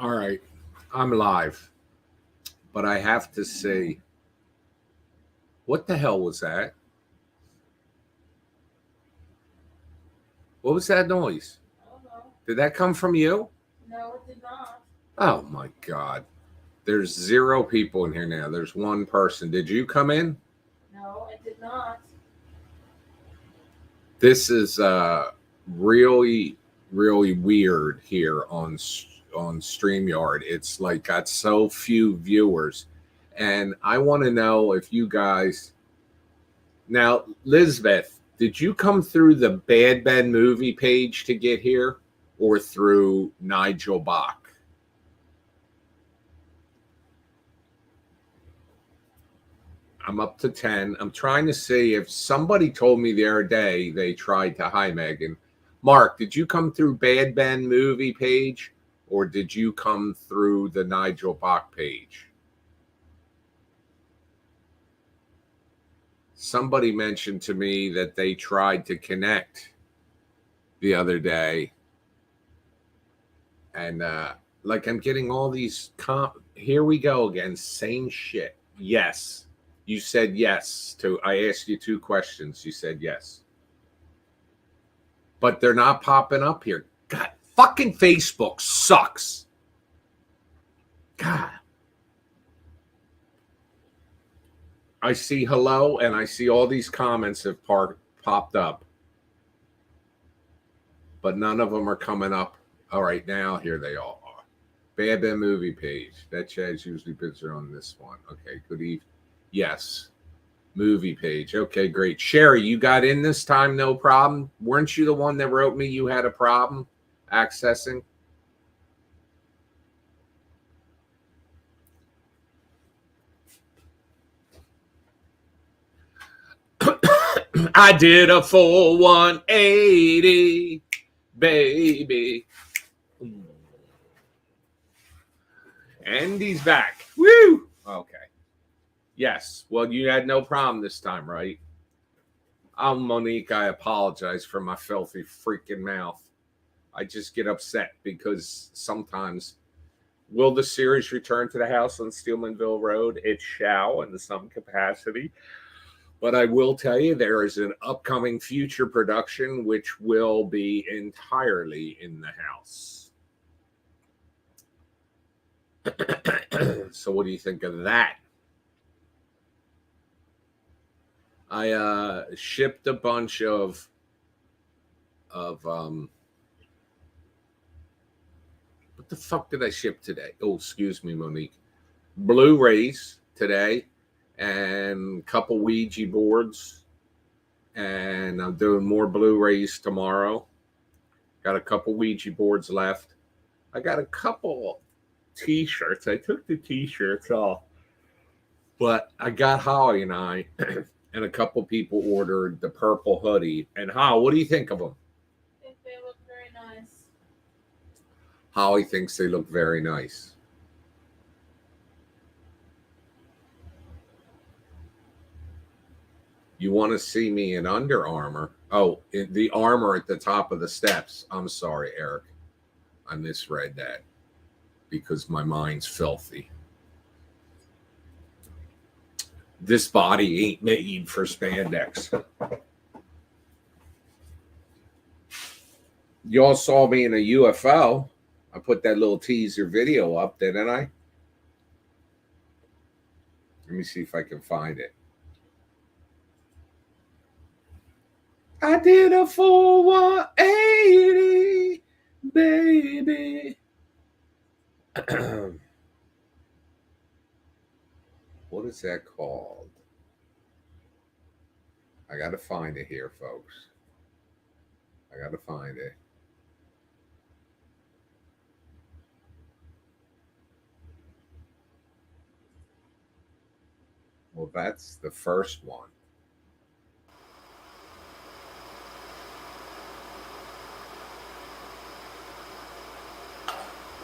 All right, I'm live, but I have to say, what the hell was that? What was that noise? I don't know. Did that come from you? No, it did not. Oh my God. There's zero people in here now. There's one person. Did you come in? No, it did not. This is really, really weird here on StreamYard. It's like got so few viewers. And I want to know if you guys now, Lisbeth, did you come through the Bad Ben movie page to get here or through Nigel Bach? I'm up to 10. I'm trying to see if somebody told me the other day they tried to. Hi, Megan. Mark, did you come through Bad Ben movie page or did you come through the Nigel Bach page? Somebody mentioned to me that they tried to connect the other day and like I'm getting all these here we go again, same shit. Yes, you said yes to. I asked you two questions, you said yes, but they're not popping up here. God, fucking Facebook sucks. God, I see hello and I see all these comments have popped up, but none of them are coming up. All right, now here they all are. Bad Ben movie page. That chat's usually busy on this one. Okay, good evening. Yes. Movie page. Okay, great. Sherry, you got in this time, no problem. Weren't you the one that wrote me you had a problem accessing? I did a full 180, baby. Andy's back. Woo! Okay. Yes. Well, you had no problem this time, right? Monique, I apologize for my filthy freaking mouth. I just get upset because sometimes will the series return to the house on Steelmanville Road? It shall in some capacity. But I will tell you there is an upcoming future production which will be entirely in the house. So what do you think of that? I shipped a bunch of what the fuck did I ship today? Oh, excuse me, Monique. Blu-rays today and a couple Ouija boards. And I'm doing more Blu-rays tomorrow. Got a couple Ouija boards left. I got a couple T-shirts. I took the T-shirts off, but I got Holly and I, and a couple people ordered the purple hoodie. And Holly, what do you think of them? I think they look very nice. Holly thinks they look very nice. You want to see me in Under Armour? Oh, the armor at the top of the steps. I'm sorry, Eric. I misread that because my mind's filthy. This body ain't made for spandex. Y'all saw me in a UFO. I put that little teaser video up, didn't I? Let me see if I can find it. I did a full 180, baby. What is that called? I got to find it here, folks. I got to find it. Well, that's the first one.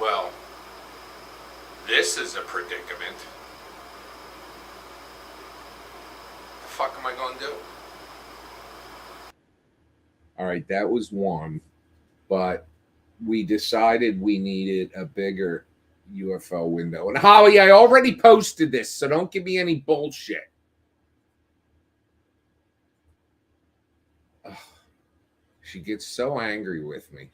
Well, this is a predicament. What the fuck am I going to do? All right, that was one, but we decided we needed a bigger. UFO window. And Holly, I already posted this, so don't give me any bullshit. Ugh, she gets so angry with me.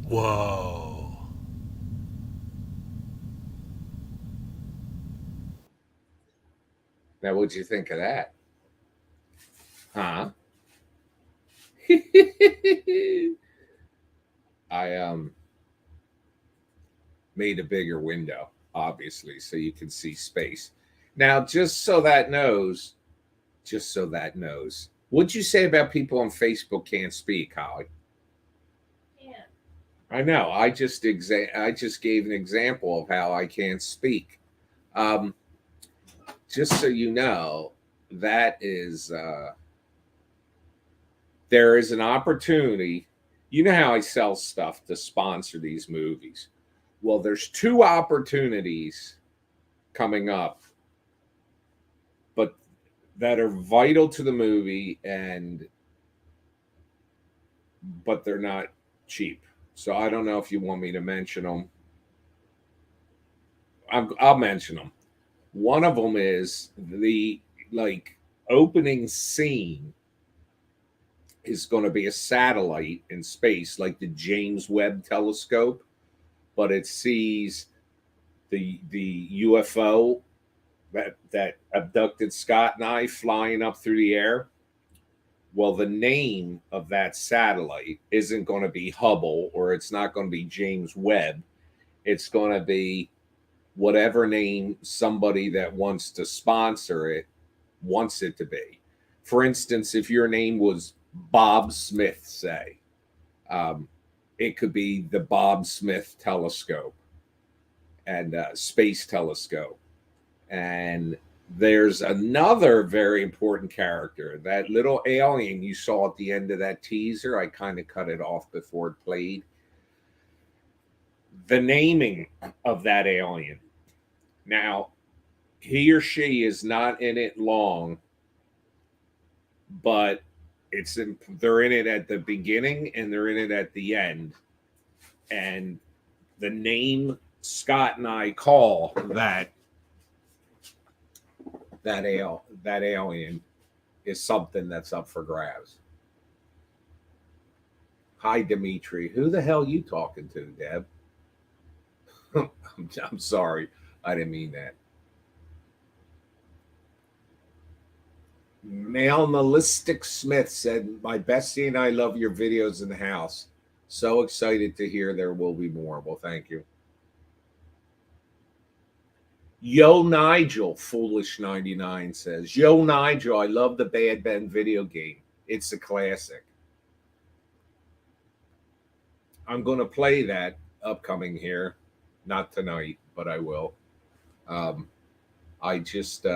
Whoa. Now, what'd you think of that? Huh? I made a bigger window, obviously, so you can see space. Now, just so that knows, what'd you say about people on Facebook can't speak, Holly? Yeah. I know. I just gave an example of how I can't speak. Um, just so you know, that is there is an opportunity. You know how I sell stuff to sponsor these movies. Well, there's two opportunities coming up, but that are vital to the movie, but they're not cheap. So I don't know if you want me to mention them. I'll mention them. One of them is the opening scene is going to be a satellite in space, like the James Webb Telescope, but it sees the UFO that abducted Scott and I flying up through the air. Well, the name of that satellite isn't going to be Hubble, or it's not going to be James Webb. It's going to be whatever name somebody that wants to sponsor it wants it to be. For instance, if your name was Bob Smith, say, it could be the Bob Smith Telescope and Space Telescope. And there's another very important character, that little alien you saw at the end of that teaser. I kind of cut it off before it played. The naming of that alien. Now, he or she is not in it long, but they're in it at the beginning and they're in it at the end. And the name Scott and I call that alien is something that's up for grabs. Hi, Dimitri. Who the hell you talking to, Deb? I'm sorry. I didn't mean that. Malmalistic Smith said, "My bestie and I love your videos in the house. So excited to hear there will be more." Well, thank you. Yo Nigel, Foolish 99 says, "Yo Nigel, I love the Bad Ben video game. It's a classic." I'm going to play that upcoming here. Not tonight, but I will. I just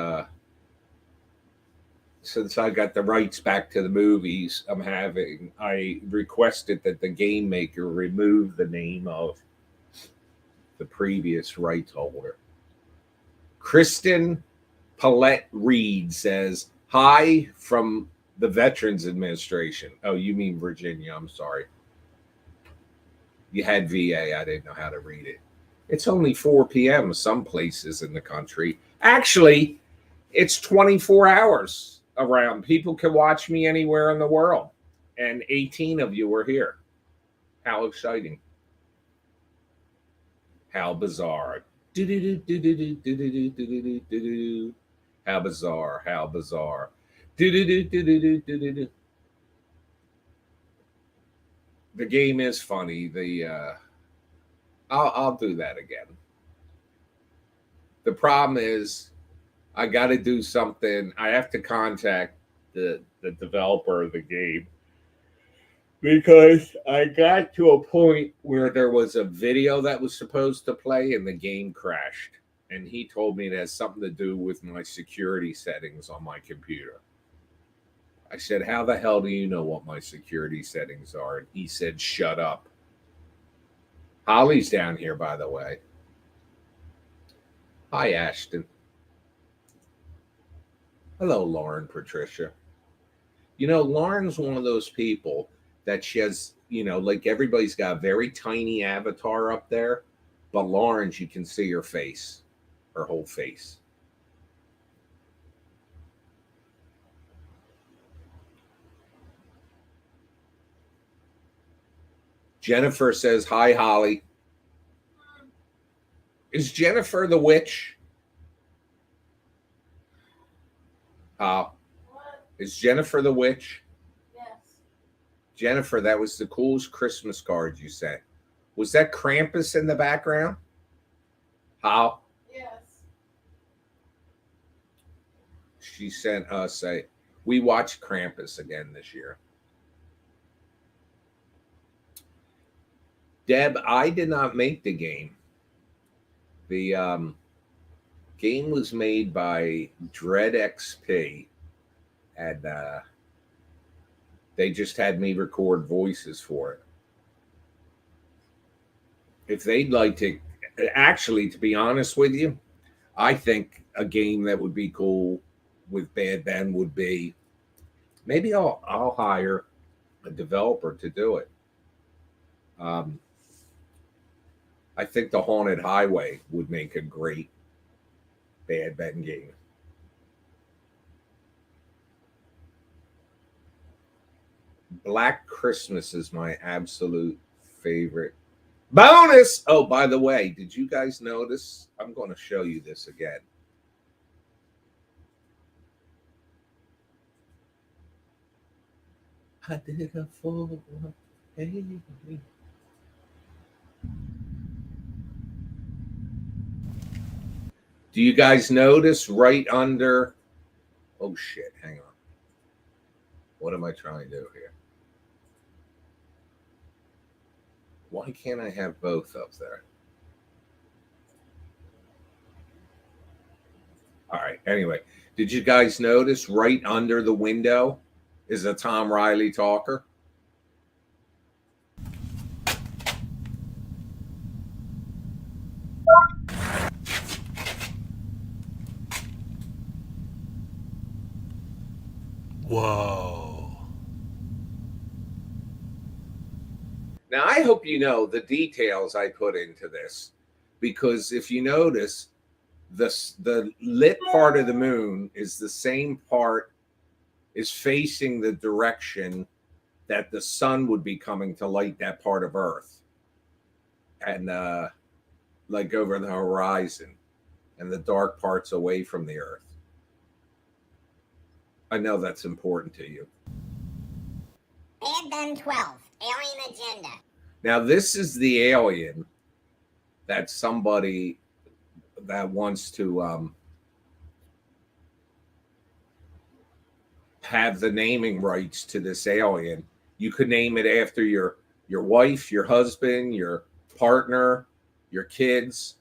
since I got the rights back to the movies, I requested that the game maker remove the name of the previous rights holder. Kristen Paulette Reed says, "Hi from the Veterans Administration." Oh, you mean Virginia. I'm sorry. You had VA. I didn't know how to read it. It's only 4 p.m. some places in the country. Actually, it's 24 hours around. People can watch me anywhere in the world. And 18 of you are here. How exciting. How bizarre. How bizarre. How bizarre. The game is funny. I'll do that again. The problem is I got to do something. I have to contact the developer of the game, because I got to a point where there was a video that was supposed to play and the game crashed. And he told me it has something to do with my security settings on my computer. I said, "How the hell do you know what my security settings are?" And he said, "Shut up." Holly's down here, by the way. Hi, Ashton. Hello, Lauren Patricia. You know, Lauren's one of those people that she has, like everybody's got a very tiny avatar up there, but Lauren's, you can see her face, her whole face. Jennifer says, Hi, Holly. Is Jennifer the witch? What? Is Jennifer the witch? Yes. Jennifer, that was the coolest Christmas card you sent. Was that Krampus in the background? How? Yes. She sent us we watched Krampus again this year. Deb, I did not make the game. The game was made by Dread XP, and they just had me record voices for it. If they'd like to, actually, to be honest with you, I think a game that would be cool with Bad Ben would be maybe I'll hire a developer to do it. I think the Haunted Highway would make a great Bad Ben game. Black Christmas is my absolute favorite. Bonus! Oh, by the way, did you guys notice? I'm going to show you this again. I did a full. Hey. Do you guys notice right under? Oh shit! Hang on. What am I trying to do here? Why can't I have both up there? All right. Anyway, did you guys notice right under the window is a Tom Riley talker? Whoa. Now, I hope you know the details I put into this, because if you notice, the lit part of the moon is the same part, is facing the direction that the sun would be coming to light that part of Earth, and like over the horizon, and the dark parts away from the Earth. I know that's important to you. Bad Ben 12, Alien Agenda. Now, this is the alien that somebody that wants to have the naming rights to this alien. You could name it after your wife, your husband, your partner, your kids,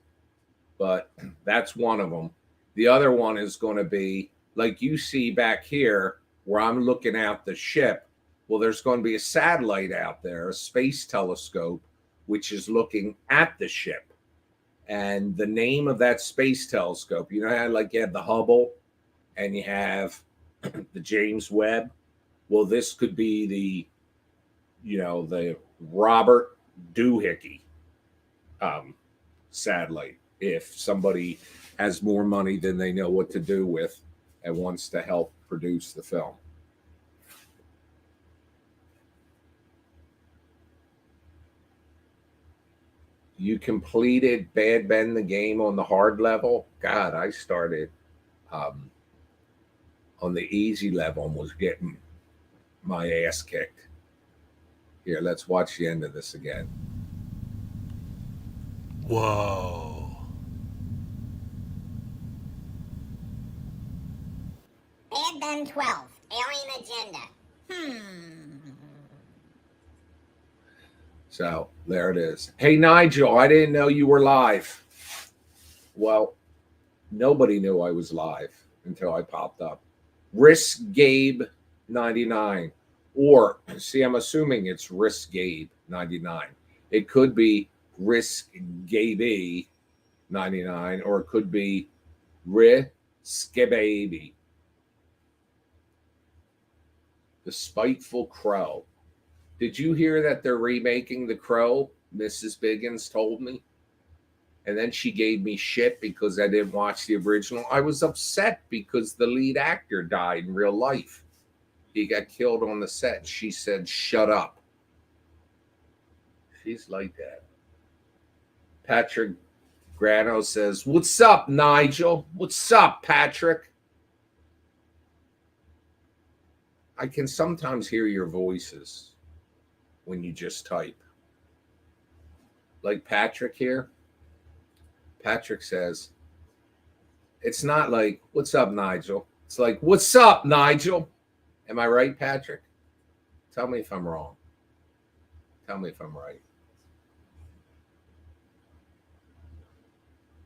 but that's one of them. The other one is going to be like you see back here where I'm looking out the ship. Well, there's going to be a satellite out there, a space telescope, which is looking at the ship. And the name of that space telescope, you know how like you have the Hubble and you have the James Webb? Well, this could be the Robert Doohickey satellite, if somebody has more money than they know what to do with and wants to help produce the film. You completed Bad Ben the game on the hard level? God, I started on the easy level and was getting my ass kicked. Here, let's watch the end of this again. Whoa. Bad Ben 12, Alien Agenda. So there it is. Hey, Nigel, I didn't know you were live. Well, nobody knew I was live until I popped up. Risk Gabe 99. Or, see, I'm assuming it's Risk Gabe 99. It could be Risk Gabe $99, or it could be Riskibaby. The Spiteful Crow. Did you hear that they're remaking The Crow? Mrs. Biggins told me. And then she gave me shit because I didn't watch the original. I was upset because the lead actor died in real life. He got killed on the set. She said, shut up. She's like that. Patrick Grano says, what's up, Nigel? What's up, Patrick? I can sometimes hear your voices when you just type. Like Patrick here. Patrick says, it's not like, what's up, Nigel? It's like, what's up, Nigel? Am I right, Patrick? Tell me if I'm wrong. Tell me if I'm right.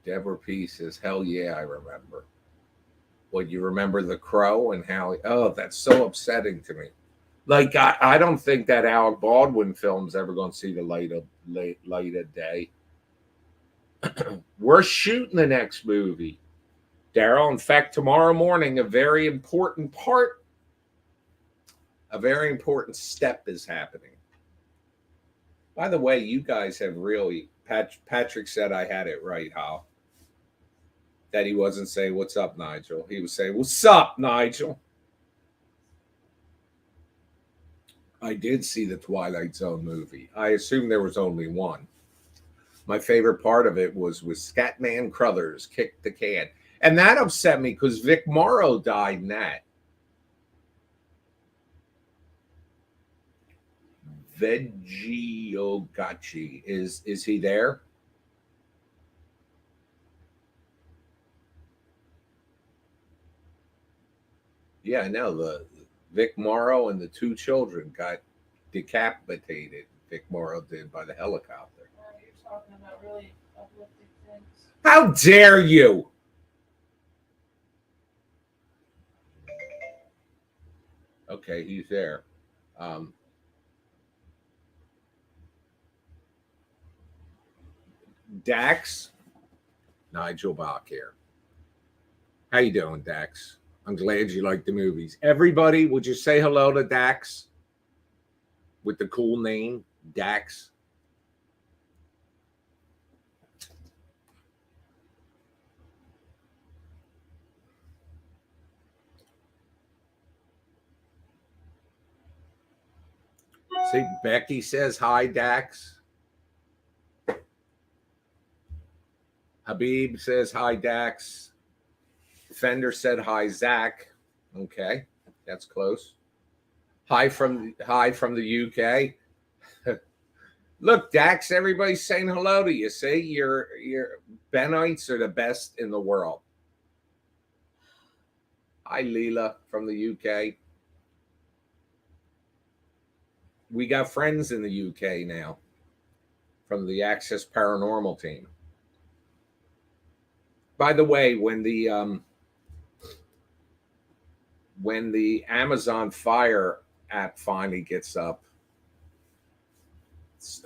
Deborah P says, hell yeah, I remember. What, you remember The Crow and how, oh, that's so upsetting to me. Like, I don't think that Alec Baldwin film's ever going to see the light of day. We're shooting the next movie, Daryl. In fact, tomorrow morning, a very important step is happening. By the way, you guys have really, Patrick said I had it right, Hal. That he wasn't saying, what's up, Nigel? He was saying, what's up, Nigel? I did see the Twilight Zone movie. I assume there was only one. My favorite part of it was with Scatman Crothers kicked the can. And that upset me because Vic Morrow died in that. Veggie is he there? Yeah, I know. The Vic Morrow and the two children got decapitated. Vic Morrow did by the helicopter. You're talking about really uplifting things. How dare you? Okay, he's there. Dax, Nigel Bach here. How you doing, Dax? I'm glad you like the movies. Everybody, would you say hello to Dax? With the cool name, Dax. See, Becky says hi, Dax. Habib says hi, Dax. Fender said hi, Zach. Okay, that's close. Hi from the UK. Look, Dax, everybody's saying hello to you. See, your Benites are the best in the world. Hi, Leela from the UK. We got friends in the UK now from the Access Paranormal team. By the way, when the Amazon Fire app finally gets up,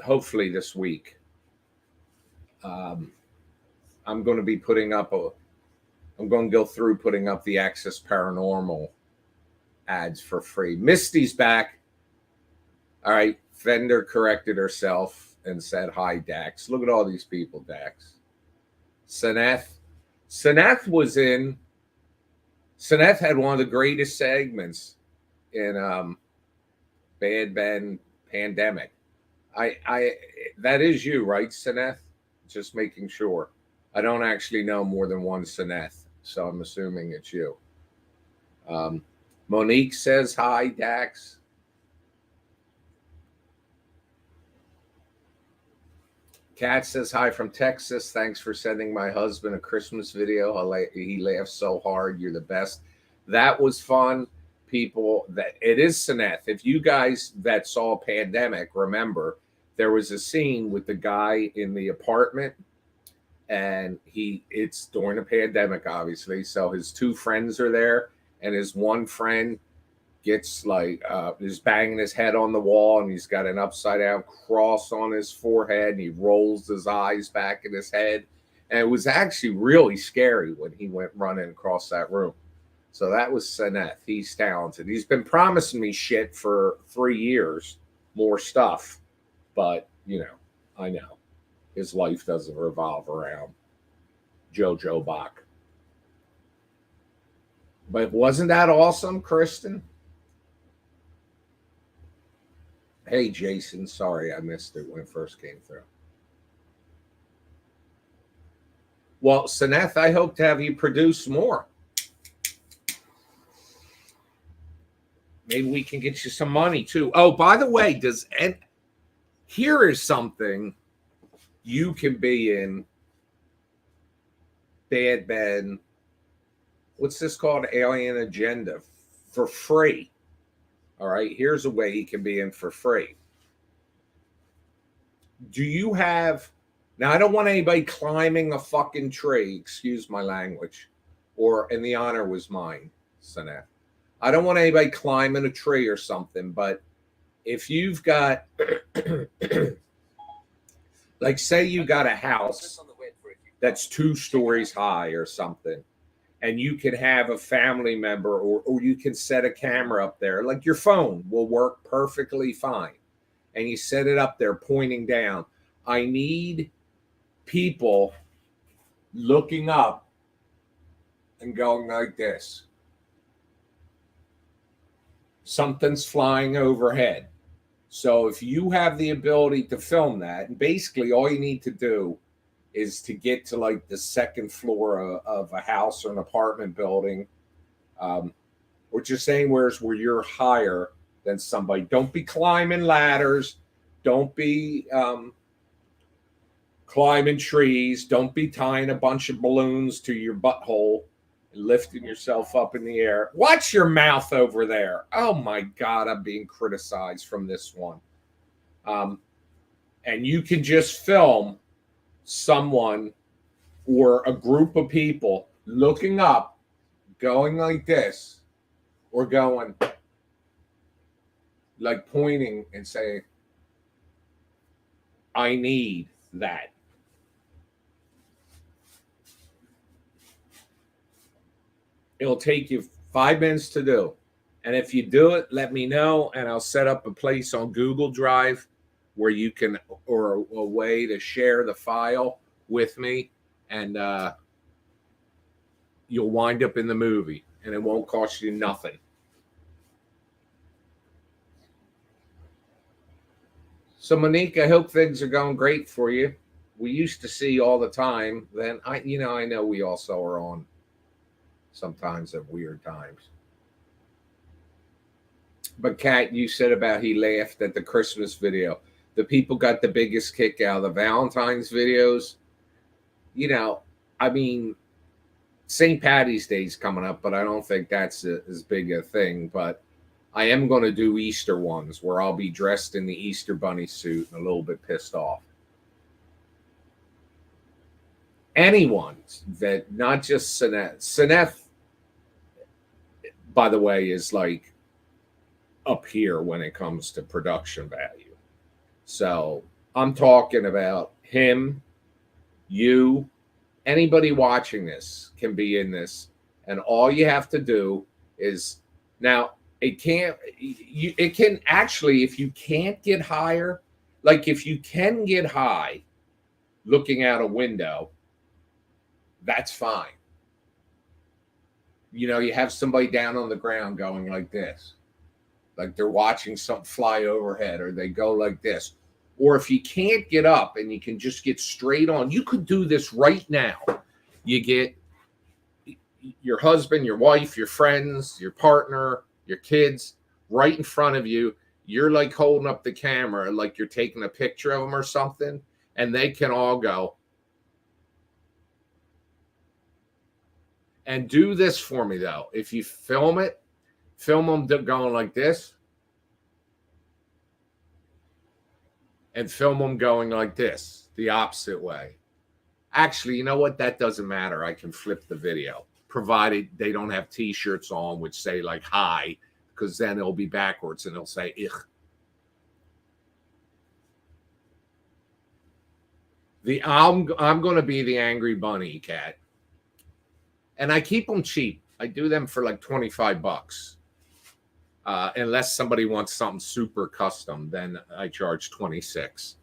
hopefully this week, I'm going to be I'm going to go through putting up the Access Paranormal ads for free. Misty's back. All right. Fender corrected herself and said, hi, Dax. Look at all these people, Dax. Seneth had one of the greatest segments in Bad Ben Pandemic. That is you, right, Seneth? Just making sure. I don't actually know more than one Seneth, so I'm assuming it's you. Monique says hi, Dax. Kat says hi from Texas. Thanks for sending my husband a Christmas video. He laughs so hard. You're the best. That was fun. People, that it is Seneth. If you guys that saw Pandemic remember, there was a scene with the guy in the apartment, and it's during the pandemic, obviously. So his two friends are there, and his one friend gets is banging his head on the wall, and he's got an upside down cross on his forehead, and he rolls his eyes back in his head, And it was actually really scary when he went running across that room. So that was Seneth. He's talented. He's been promising me shit for 3 years, more stuff. But, I know his life doesn't revolve around JoJo Bach. But wasn't that awesome, Kristen? Hey, Jason. Sorry I missed it when it first came through. Well, Seneth, I hope to have you produce more. Maybe we can get you some money too. Oh, by the way, here is something you can be in Bad Ben. What's this called? Alien Agenda for free. All right, here's a way you can be in for free. Do you have, now I don't want anybody climbing a fucking tree, excuse my language, and the honor was mine, Seneth. I don't want anybody climbing a tree or something, but if you've got, like, say you got a house that's 2 stories high or something, and you can have a family member or you can set a camera up there, like your phone will work perfectly fine. And you set it up there pointing down. I need people looking up and going like this. Something's flying overhead. So if you have the ability to film that, and basically all you need to do is to get to like the 2nd floor of a house or an apartment building, or just anywhere where you're higher than somebody. Don't be climbing ladders. Don't be climbing trees. Don't be tying a bunch of balloons to your butthole and lifting yourself up in the air. Watch your mouth over there. Oh my God, I'm being criticized from this one. And you can just film someone or a group of people looking up, going like this, or going like pointing and saying, I need that. It'll take you 5 minutes to do. And if you do it, let me know, and I'll set up a place on Google Drive where you can, or a way to share the file with me, and you'll wind up in the movie, and it won't cost you nothing. So, Monique, I hope things are going great for you. We used to see all the time. Then I know we also are on sometimes at weird times. But Kat, you said about he laughed at the Christmas video. The people got the biggest kick out of the Valentine's videos. I mean, St. Patty's Day is coming up, but I don't think that's as big a thing. But I am going to do Easter ones where I'll be dressed in the Easter bunny suit and a little bit pissed off. Anyone that, not just Seneth. Seneth, by the way, is like up here when it comes to production value. So I'm talking about him, you, anybody watching this can be in this. And all you have to do is, now it can actually, if you can't get higher, like if you can get high looking out a window, that's fine. You have somebody down on the ground going like this, like they're watching something fly overhead, or they go like this. Or if you can't get up and you can just get straight on, you could do this right now. You get your husband, your wife, your friends, your partner, your kids right in front of you. You're like holding up the camera like you're taking a picture of them or something, and they can all go. And do this for me, though. If you film it, film them going like this. And film them going like this, the opposite way. Actually, you know what? That doesn't matter. I can flip the video, provided they don't have T-shirts on which say like hi, because then it'll be backwards and it'll say ich. I'm going to be the angry bunny cat, and I keep them cheap. I do them for like $25. Unless somebody wants something super custom, then I charge 26.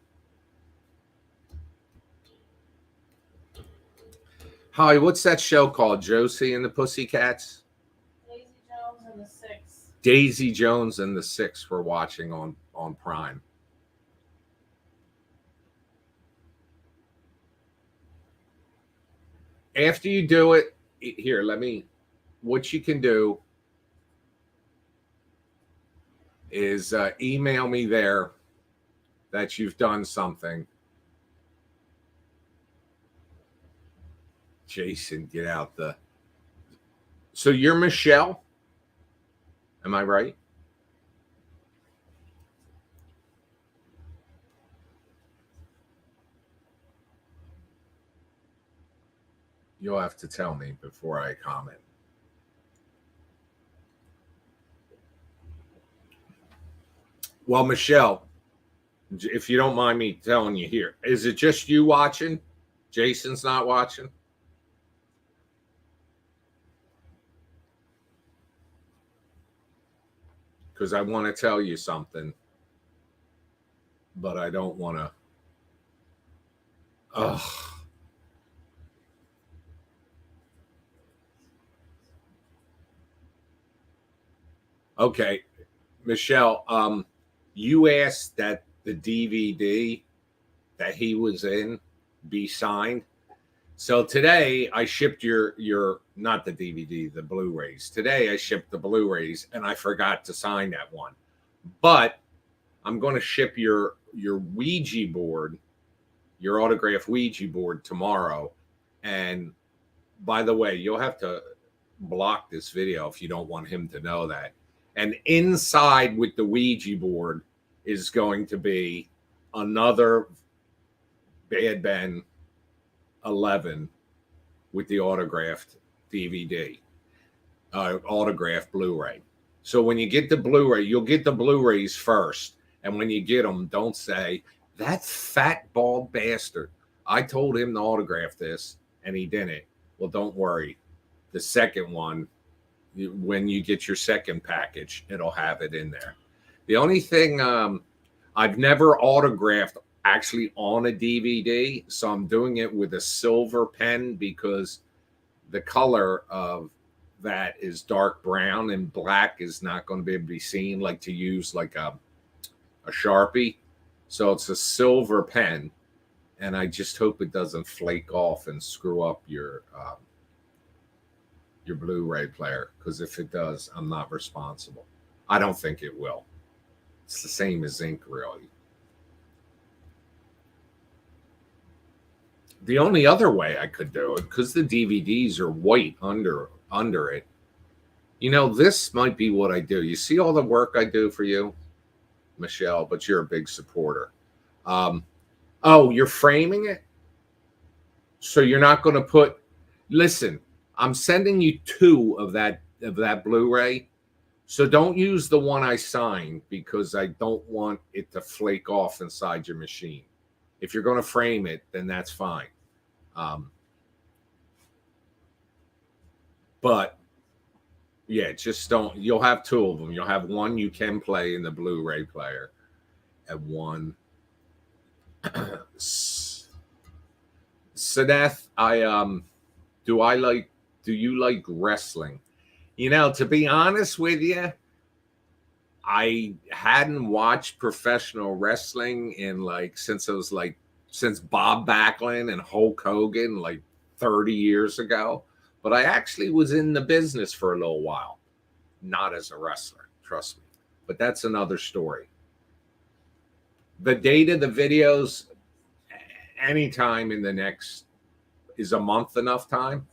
Hi, what's that show called? Josie and the Pussycats? Daisy Jones and the Six. Daisy Jones and the Six we're watching on Prime. After you do it, here, what you can do is email me there that you've done something. Jason, get out the. So you're Michelle? Am I right? You'll have to tell me before I comment. Well, Michelle, if you don't mind me telling you here, is it just you watching? Jason's not watching? Because I want to tell you something, but I don't want to. Ugh. Okay, Michelle, you asked that the DVD that he was in be signed. So today I shipped your not the DVD, the Blu-rays. Today I shipped the Blu-rays and I forgot to sign that one. But I'm going to ship your Ouija board, your autograph Ouija board tomorrow. And by the way, you'll have to block this video if you don't want him to know that. And inside with the Ouija board is going to be another Bad Ben 11 with the autographed DVD, autographed Blu-ray. So when you get the Blu-ray, you'll get the Blu-rays first. And when you get them, don't say, that fat, bald bastard, I told him to autograph this and he didn't. Well, don't worry. The second one, when you get your second package, it'll have it in there. The only thing I've never autographed actually on a DVD, so I'm doing it with a silver pen because the color of that is dark brown and black is not going to be able to be seen, like to use like a Sharpie. So it's a silver pen, and I just hope it doesn't flake off and screw up your Blu-ray player, because if it does, I'm not responsible. I don't think it will. It's the same as ink, really. The only other way I could do it, because the DVDs are white under it, you know, this might be what I do. You see all the work I do for you, Michelle, but you're a big supporter. Oh, you're framing it? So you're not going to put, listen, I'm sending you 2 of that Blu-ray. So don't use the one I signed because I don't want it to flake off inside your machine. If you're going to frame it, then that's fine. But yeah, just don't. You'll have 2 of them. You'll have one you can play in the Blu-ray player, and one. Sadeth, do you like wrestling? You know, to be honest with you, I hadn't watched professional wrestling in since Bob Backlund and Hulk Hogan, like 30 years ago. But I actually was in the business for a little while, not as a wrestler, trust me. But that's another story. The date of the videos, anytime in the next, is a month enough time?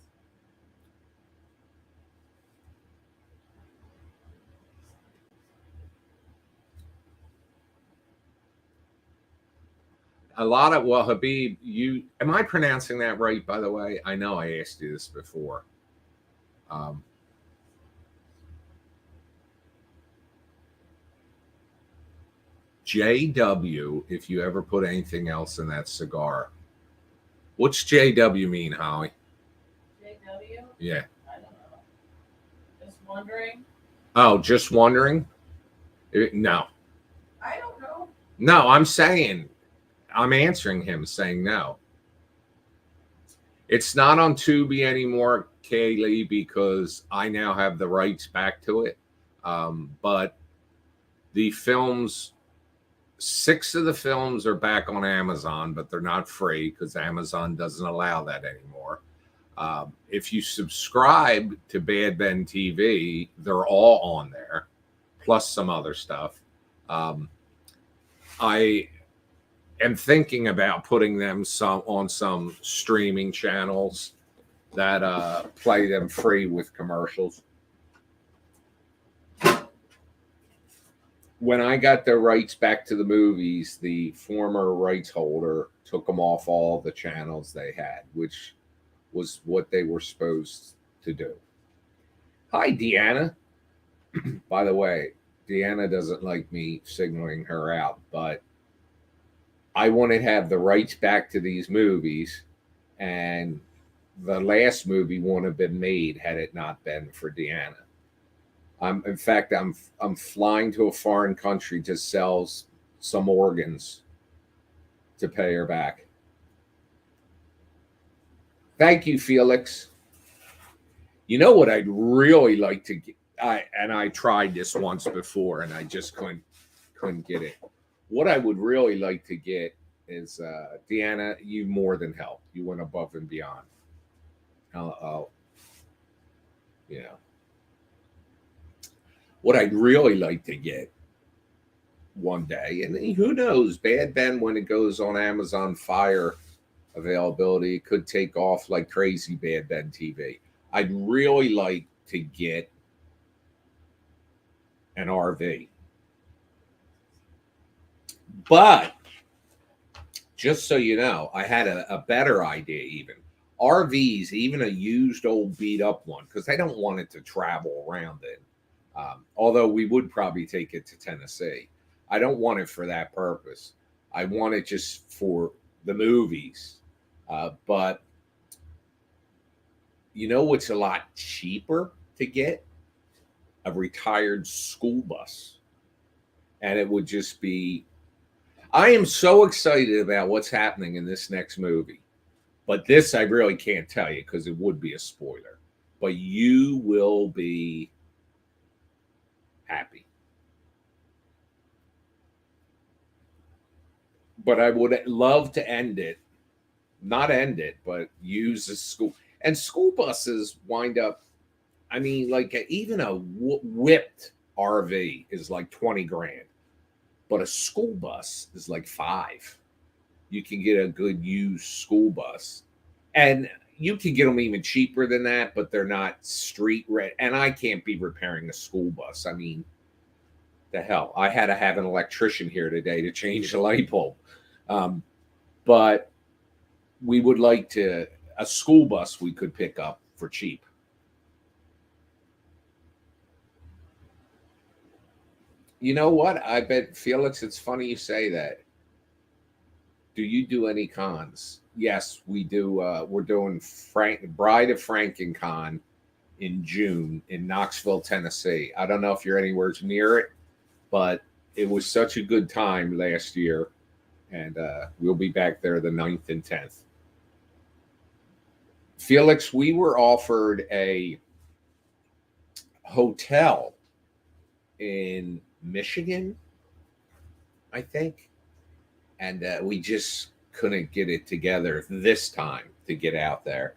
Habib, am I pronouncing that right, by the way? I know I asked you this before. JW, if you ever put anything else in that cigar, What's JW mean, Holly? JW? Yeah. I don't know. Just wondering. Oh, just wondering? No. I don't know. No, I'm answering him saying no. It's not on Tubi anymore, Kaylee, because I now have the rights back to it. But the films, 6 of the films are back on Amazon, but they're not free because Amazon doesn't allow that anymore. If you subscribe to Bad Ben TV, they're all on there, plus some other stuff. I am thinking about putting them on some streaming channels that play them free with commercials. When I got the rights back to the movies, the former rights holder took them off all the channels they had, which was what they were supposed to do. Hi, Deanna. By the way, Deanna doesn't like me signaling her out, but I want to have the rights back to these movies, and the last movie wouldn't have been made had it not been for Deanna. In fact, I'm flying to a foreign country to sell some organs to pay her back. Thank you, Felix. You know what I'd really like to get? I tried this once before, and I just couldn't get it. What I would really like to get is Deanna. You more than helped. You went above and beyond. I'll you know. What I'd really like to get one day, and who knows, Bad Ben, when it goes on Amazon Fire availability, it could take off like crazy, Bad Ben TV. I'd really like to get an RV. But just so you know, I had a better idea even. RVs, even a used old beat up one, because I don't want it to travel around in. Although we would probably take it to Tennessee. I don't want it for that purpose. I want it just for the movies. But you know what's a lot cheaper to get? A retired school bus. And it would just be... I am so excited about what's happening in this next movie. But this I really can't tell you because it would be a spoiler. But you will be happy. But I would love to not end it, but use a school. And school buses wind up, I mean, like even a whipped RV is like 20 grand, but a school bus is like 5. You can get a good used school bus. And you can get them even cheaper than that, but they're not street ready. And I can't be repairing a school bus. I mean, the hell. I had to have an electrician here today to change the light bulb. But we would like to, a school bus we could pick up for cheap. You know what? I bet, Felix, it's funny you say that. Do you do any cons? Yes, we do. We're doing Bride of Frankencon in June in Knoxville, Tennessee. I don't know if you're anywhere near it, but it was such a good time last year. And we'll be back there the 9th and 10th. Felix, we were offered a hotel in Michigan, I think. And we just couldn't get it together this time to get out there.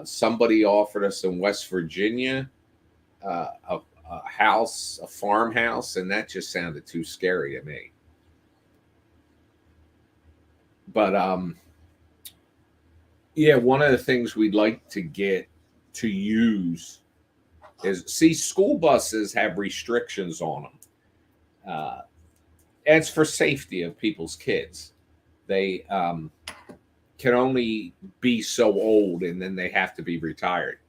Somebody offered us in West Virginia a house, a farmhouse, and that just sounded too scary to me. But yeah, one of the things we'd like to get to use is, see, school buses have restrictions on them. It's for safety of people's kids. They can only be so old and then they have to be retired.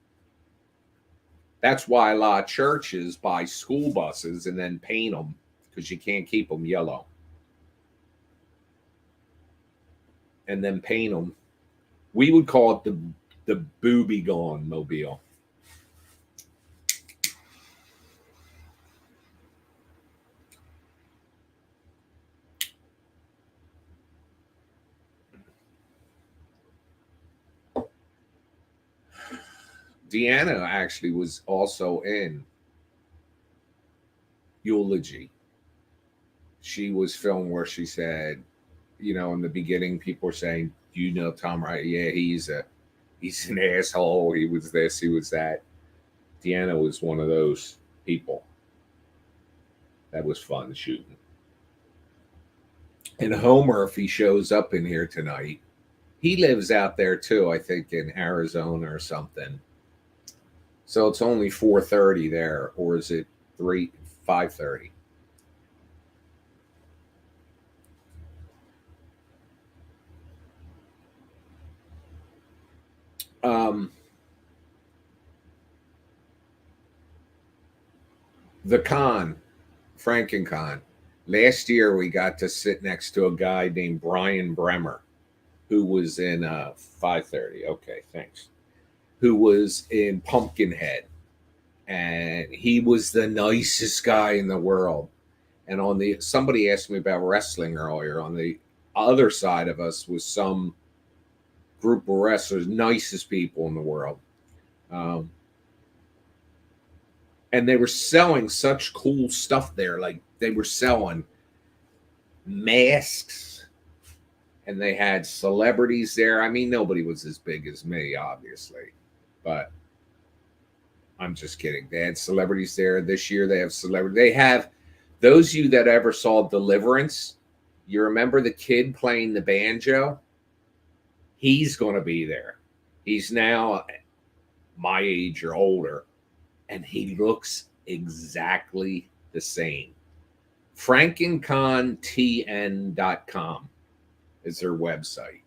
That's why a lot of churches buy school buses and then paint them, because you can't keep them yellow. And then paint them We would call it the booby gone mobile. Deanna actually was also in Eulogy. She was filmed where she said, in the beginning, people were saying, "Do you know Tom Wright? Yeah, he's an asshole. He was this, he was that." Deanna was one of those people. That was fun shooting. And Homer, if he shows up in here tonight, he lives out there too. I think in Arizona or something. So it's only 4:30 there, or is it 5:30? The con, Frankencon. Last year we got to sit next to a guy named Brian Bremer, who was in 5:30. Okay, thanks. Who was in Pumpkinhead, and he was the nicest guy in the world. And somebody asked me about wrestling earlier. On the other side of us was some group of wrestlers, nicest people in the world. And they were selling such cool stuff there. Like they were selling masks, and they had celebrities there. I mean, nobody was as big as me, obviously, but I'm just kidding. They had celebrities there. This year they have celebrities. They have those of you that ever saw Deliverance. You remember the kid playing the banjo? He's going to be there. He's now my age or older, and he looks exactly the same. FrankenconTN.com is their website.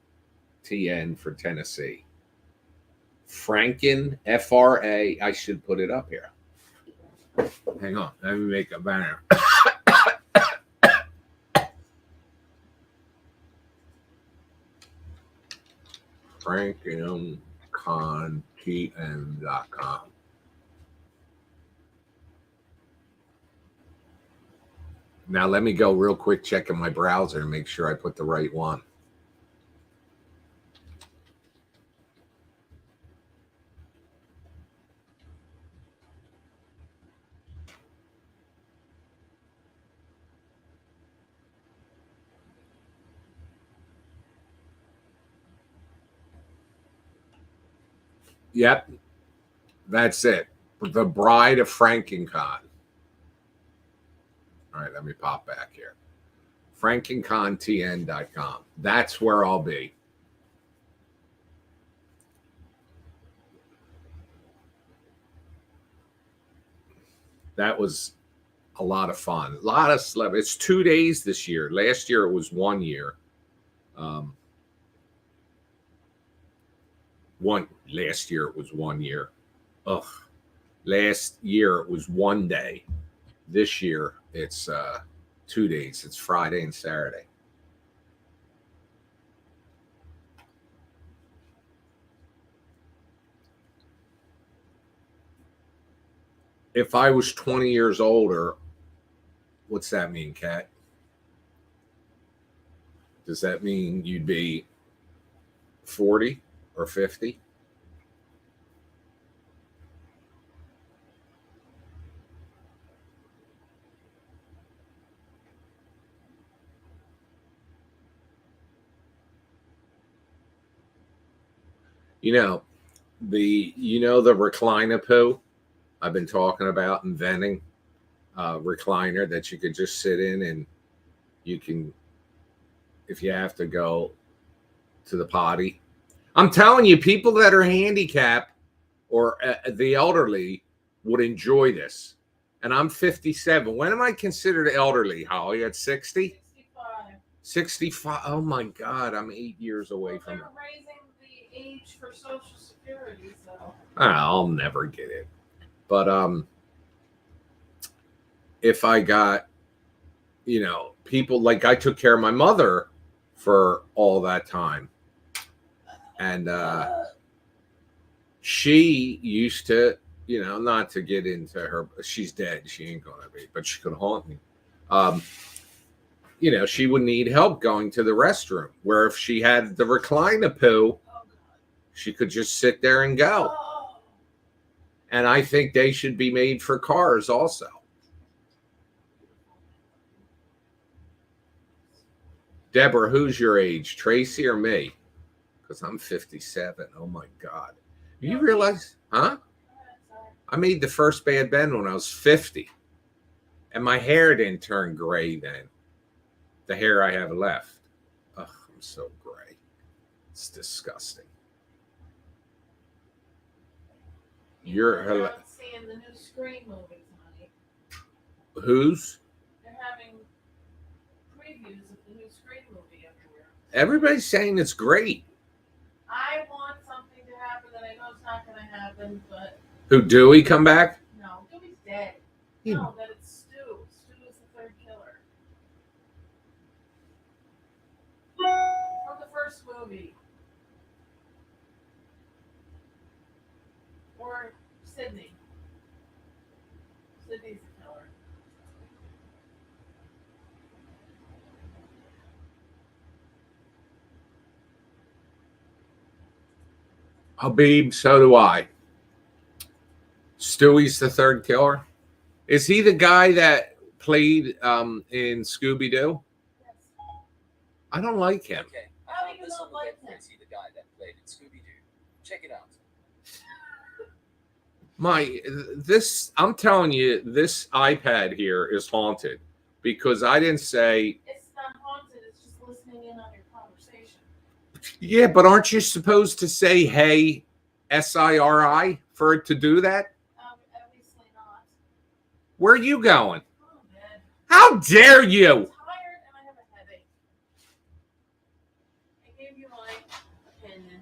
TN for Tennessee. Franken, F-R-A. I should put it up here. Hang on. Let me make a banner. FrankenconTN.com. Now let me go real quick check in my browser and make sure I put the right one. Yep, that's it. The Bride of Frankencon. All right, let me pop back here. FrankenconTN.com. That's where I'll be. That was a lot of fun. A lot of celebrities. It's 2 days this year. Last year it was 1 year. Last year it was 1 year. Ugh. Last year it was 1 day. This year it's 2 days. It's Friday and Saturday. If I was 20 years older, what's that mean, Kat? Does that mean you'd be 40 or 50? The recliner poo I've been talking about inventing, recliner that you could just sit in, and you can, if you have to go to the potty. I'm telling you, people that are handicapped or the elderly would enjoy this. And I'm 57. When am I considered elderly, Holly? At 60? 65. 65. Oh my God, I'm 8 years away from it. They're raising the age for Social Security, so. I'll never get it. But if I got, people like I took care of my mother for all that time. And she used to, not to get into her, she's dead. She ain't going to be, but she could haunt me. She would need help going to the restroom, where if she had the recliner poo, she could just sit there and go. And I think they should be made for cars also. Deborah, who's your age, Tracy or me? Because I'm 57. Oh my God. You realize, huh? I made the first bad bend when I was 50. And my hair didn't turn gray then. The hair I have left. Ugh, I'm so gray. It's disgusting. You're seeing the new Scream movie tonight. Whose? They're having previews of the new Scream movie everywhere. Everybody's saying it's great. I want something to happen that I know it's not going to happen, but Who, Dewey come back? no, Dewey's dead. Yeah. No, that it's Stu. Stu is the third killer. From the first movie. Or Sydney. Sydney's the killer. Habib, so do I. Stewie's the third killer. Is he the guy that played in Scooby-Doo? Yes. I don't like him. Okay, How do you this not will like get him? Fritzy, the guy that played in Scooby-Doo. Check it out. I'm telling you, this iPad here is haunted because I didn't say. It's not haunted, it's just listening in on your conversation. Yeah, but aren't you supposed to say "Hey, SIRI" for it to do that? Obviously not. Where are you going? Oh, man. How dare I'm you? tired and I have a headache. I gave you my opinion.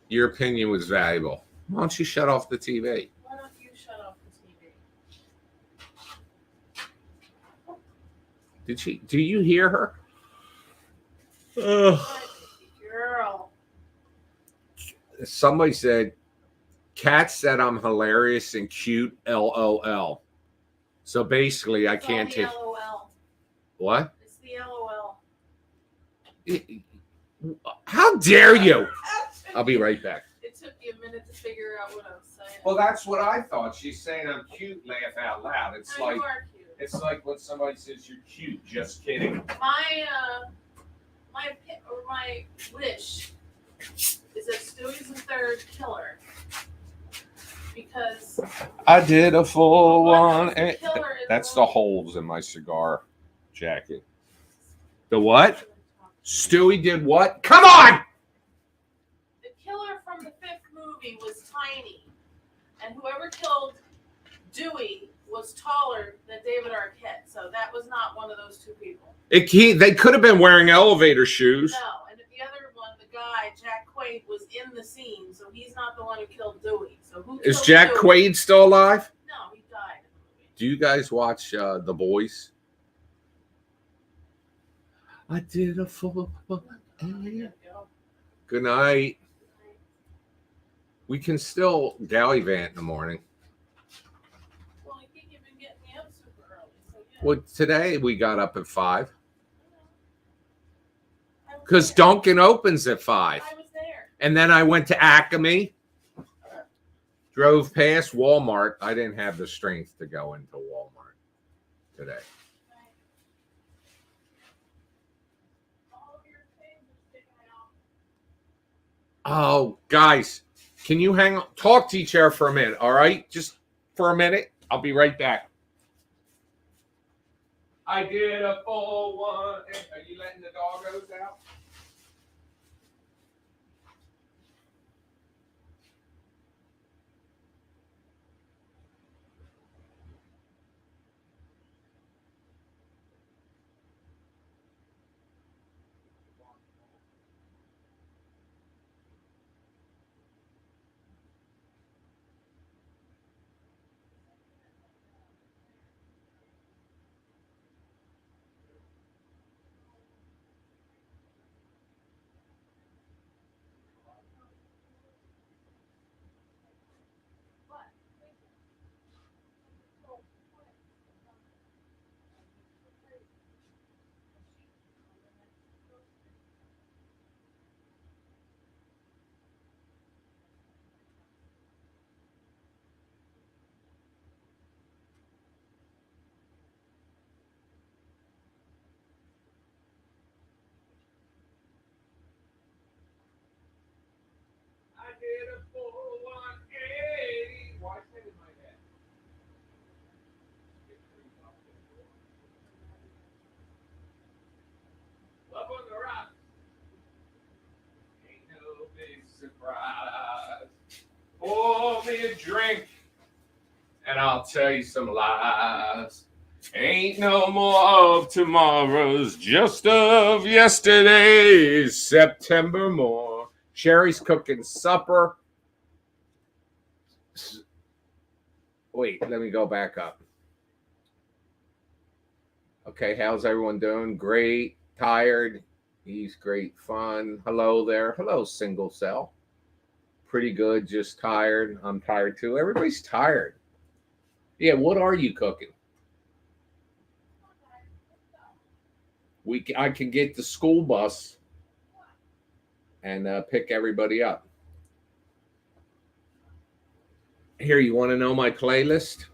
Your opinion was valuable. Why don't you shut off the TV? Why don't you shut off the TV? Do you hear her? What? Girl. Somebody said, Kat said I'm hilarious and cute, LOL. So basically, I It's can't all take. the LOL. What? It's the LOL. How dare you? I'll be right back. It took you a minute to figure out what I was saying. Well, that's what I thought. She's saying I'm cute, laugh out loud. It's No, like you are cute. it's like when somebody says you're cute. Just kidding. My wish is that Stewie's the third killer. Because I did a full one. the killer is That's the holes in my cigar jacket. The what? Stewie did what? Come on! The killer from the fifth movie was tiny. And whoever killed Dewey was taller than David Arquette. So that was not one of those two people. They could have been wearing elevator shoes. No, and the other one, the guy, Jack Quaid, was in the scene, so he's not the one who killed Dewey. So who Is killed Jack Dewey? Quaid still alive? No, he died in the movie. Do you guys watch The Boys? I did a full. Good night. We can still gallivant in the morning. Well, I think you've been getting me up super early, so yeah. Well, today we got up at 5 I was because there. Dunkin' opens at 5. I was there. And then I went to Acme, drove past Walmart. I didn't have the strength to go into Walmart today. All of your things are sticking out. Oh, guys, can you hang on? Talk to each other for a minute, all right? Just for a minute. I'll be right back. I did a full one. Are you letting the doggos out? drink and I'll tell you some lies. Ain't no more of tomorrows, just of yesterday's. September more. Sherry's cooking supper. Wait, let me go back up. Okay, how's everyone doing? Great. Tired. He's great fun. Hello there. Hello, single cell. Pretty good, just tired. I'm tired too. Everybody's tired. Yeah, what are you cooking? I can get the school bus and pick everybody up. Here, you want to know my playlist?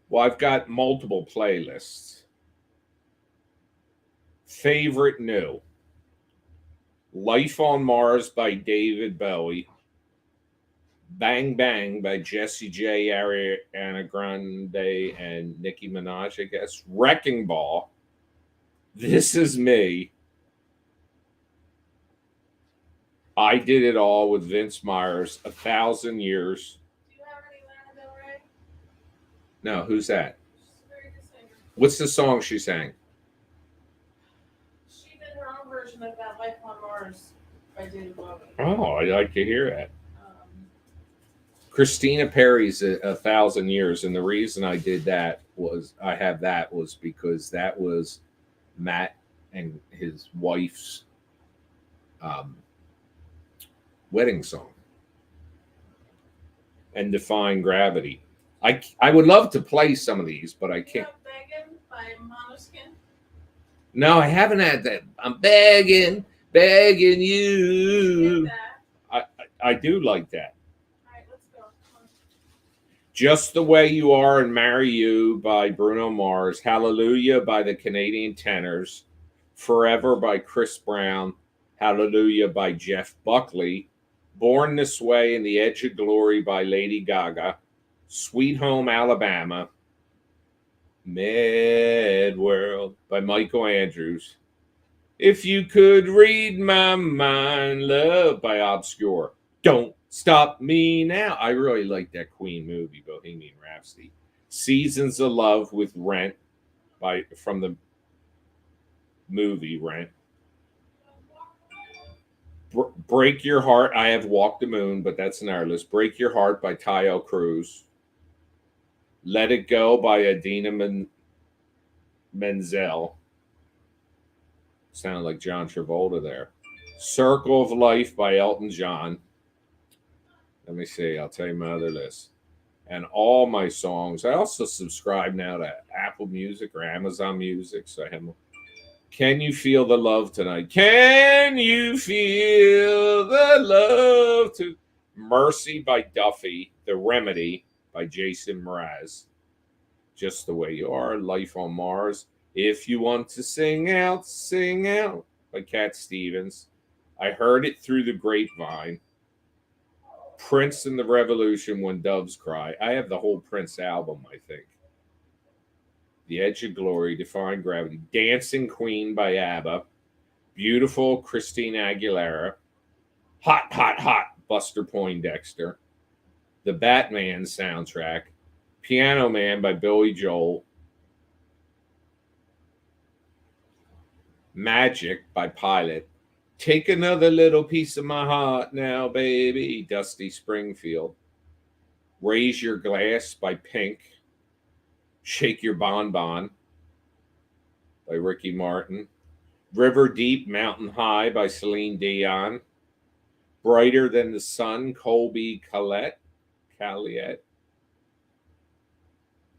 Well, I've got multiple playlists. Favorite new. Life on Mars by David Bowie. Bang Bang by Jessie J, Ariana Grande, and Nicki Minaj, I guess. Wrecking Ball. This Is Me. I Did It All with Vince Myers. 1,000 Years. Do you have any Lana Del Rey? No, who's that? She's a very good singer. What's the song she sang? She did her own version of that Life on Mars by David Bowie. Oh, I'd like to hear that. Christina Perry's 1,000 Years, and the reason I did that was because that was Matt and his wife's wedding song, and Defying Gravity. I would love to play some of these, but I You can't. have Beggin' by Monoskin. No, I haven't had that. I'm begging Get you. that. I do like that. All right, let's go. Come on. Just the Way You Are and Marry You by Bruno Mars. Hallelujah by the Canadian Tenors. Forever by Chris Brown. Hallelujah by Jeff Buckley. Born This Way and the Edge of Glory by Lady Gaga. Sweet Home Alabama. Mad World by Michael Andrews. If You Could Read My Mind, Love by Obscure. Don't Stop Me Now. I really like that Queen movie, Bohemian Rhapsody. Seasons of Love with Rent from the movie Rent. Break Your Heart. I have Walk the Moon, but that's in our list. Break Your Heart by Tayo Cruz. Let It Go by Adina Menzel. Sounded like John Travolta there. Circle of Life by Elton John. Let me see. I'll tell you my other list. And all my songs. I also subscribe now to Apple Music or Amazon Music. So I have. Can You Feel the Love Tonight? Can you feel the love to Mercy by Duffy. The Remedy by Jason Mraz. Just the Way You Are. Life on Mars. If You Want to Sing Out by Cat Stevens. I Heard It Through the Grapevine. Prince and the Revolution, When Doves Cry. I have the whole Prince album, I think. The Edge of Glory, Defying Gravity. Dancing Queen by ABBA. Beautiful, Christina Aguilera. Hot, Hot, Hot, Buster Poindexter. The Batman soundtrack. Piano Man by Billy Joel. Magic by Pilot. Take Another Little Piece of My Heart Now, Baby, Dusty Springfield. Raise Your Glass by Pink. Shake Your Bonbon by Ricky Martin. River Deep, Mountain High by Celine Dion. Brighter Than the Sun, Colby Collette.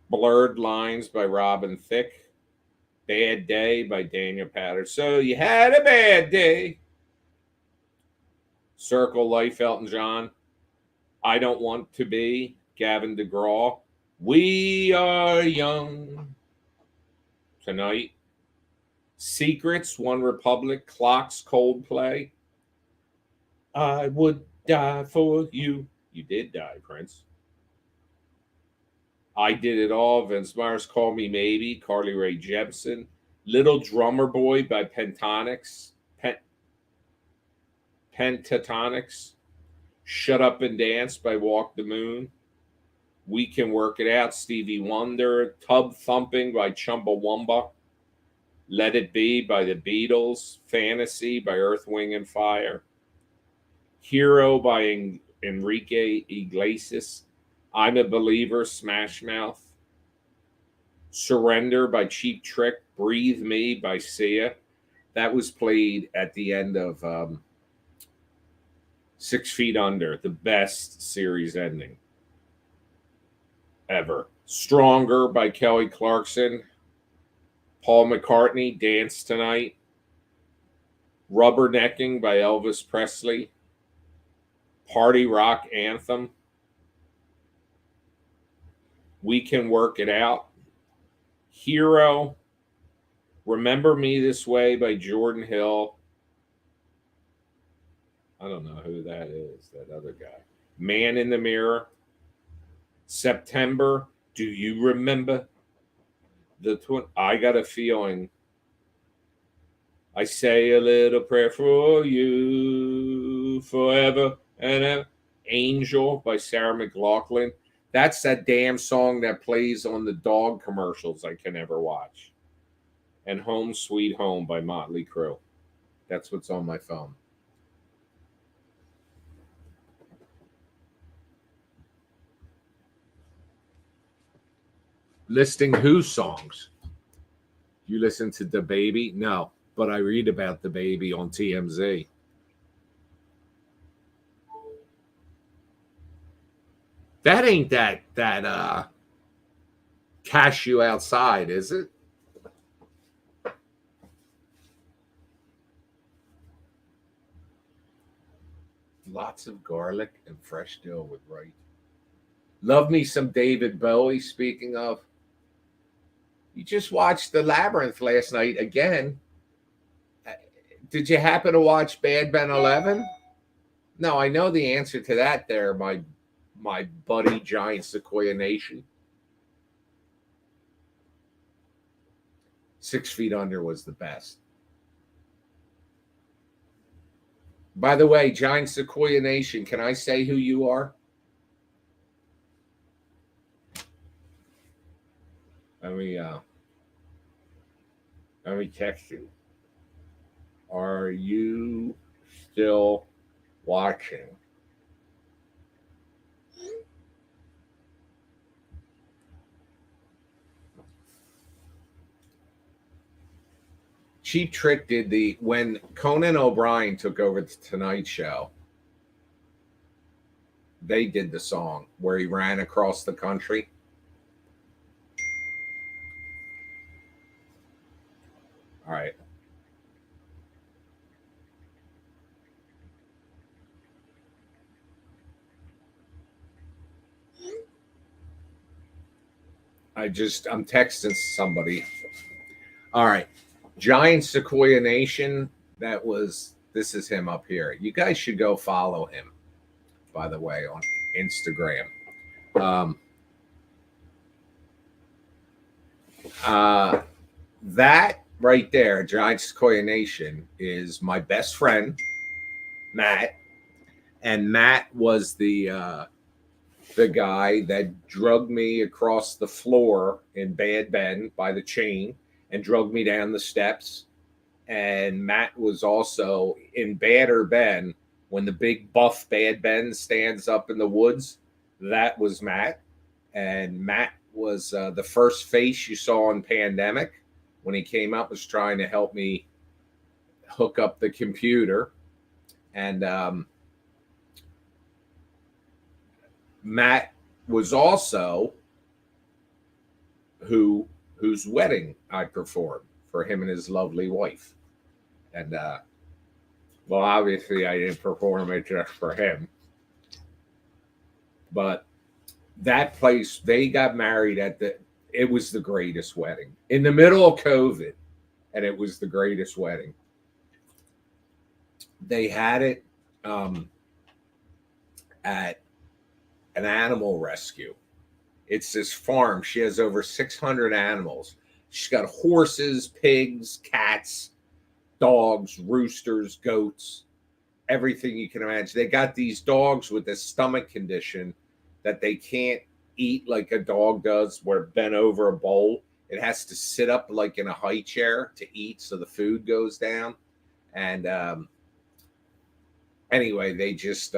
Blurred Lines by Robin Thicke. Bad Day by Daniel Powter. So You Had a Bad Day. Circle Life, Elton John. I Don't Want to Be, Gavin DeGraw. We Are Young Tonight. Secrets, One Republic. Clocks, Coldplay. I Would Die for You. You did die, Prince. I Did It All. Vince Myers, Call Me Maybe. Carly Rae Jepsen. Little Drummer Boy by Pentatonics. Shut Up and Dance by Walk the Moon. We Can Work It Out, Stevie Wonder. Tub Thumping by Chumbawamba. Let It Be by the Beatles. Fantasy by Earth, Wind and Fire. Hero by Enrique Iglesias. I'm a Believer, Smash Mouth. Surrender by Cheap Trick. Breathe Me by Sia. That was played at the end of 6 Feet Under, the best series ending ever. Stronger by Kelly Clarkson. Paul McCartney, Dance Tonight. Rubbernecking by Elvis Presley. Party Rock Anthem. We Can Work It Out. Hero. Remember Me This Way by Jordan Hill. I don't know who that is, that other guy. Man in the Mirror. September. Do you remember? I Got a Feeling. I Say a Little Prayer for You forever and ever. Angel by Sarah McLachlan. That's that damn song that plays on the dog commercials I can never watch. And Home Sweet Home by Motley Crue. That's what's on my phone. Listing Who songs. You listen to The Baby? No, but I read about The Baby on TMZ. That ain't that cashew outside, is it? Lots of garlic and fresh dill with right. Love me some David Bowie. Speaking of, you just watched The Labyrinth last night again. Did you happen to watch Bad Ben 11? No, I know the answer to that there, my buddy Giant Sequoia Nation. 6 Feet Under was the best. By the way, Giant Sequoia Nation, can I say who you are? Let me text you. Are you still watching? Cheap Trick did when Conan O'Brien took over the Tonight Show, they did the song where he ran across the country. All right. I'm texting somebody. All right. Giant Sequoia Nation. This is him up here. You guys should go follow him, by the way, on Instagram. That right there, Giant Sequoia Nation, is my best friend, Matt. And Matt was the guy that drugged me across the floor in Bad Ben by the chain and drugged me down the steps. And Matt was also in Badder Ben when the big buff Bad Ben stands up in the woods. That was Matt. And Matt was the first face you saw in Pandemic when he came up, was trying to help me hook up the computer. And Matt was also whose wedding I performed for him and his lovely wife. And well, obviously I didn't perform it just for him, but that place, they got married it was the greatest wedding in the middle of COVID, and it was the greatest wedding. They had it at an animal rescue. It's this farm. She has over 600 animals. She's got horses, pigs, cats, dogs, roosters, goats. everything you can imagine. They got these dogs with a stomach condition that they can't eat like a dog does, where bent over a bowl. It has to sit up like in a high chair to eat, so the food goes down. And anyway, they just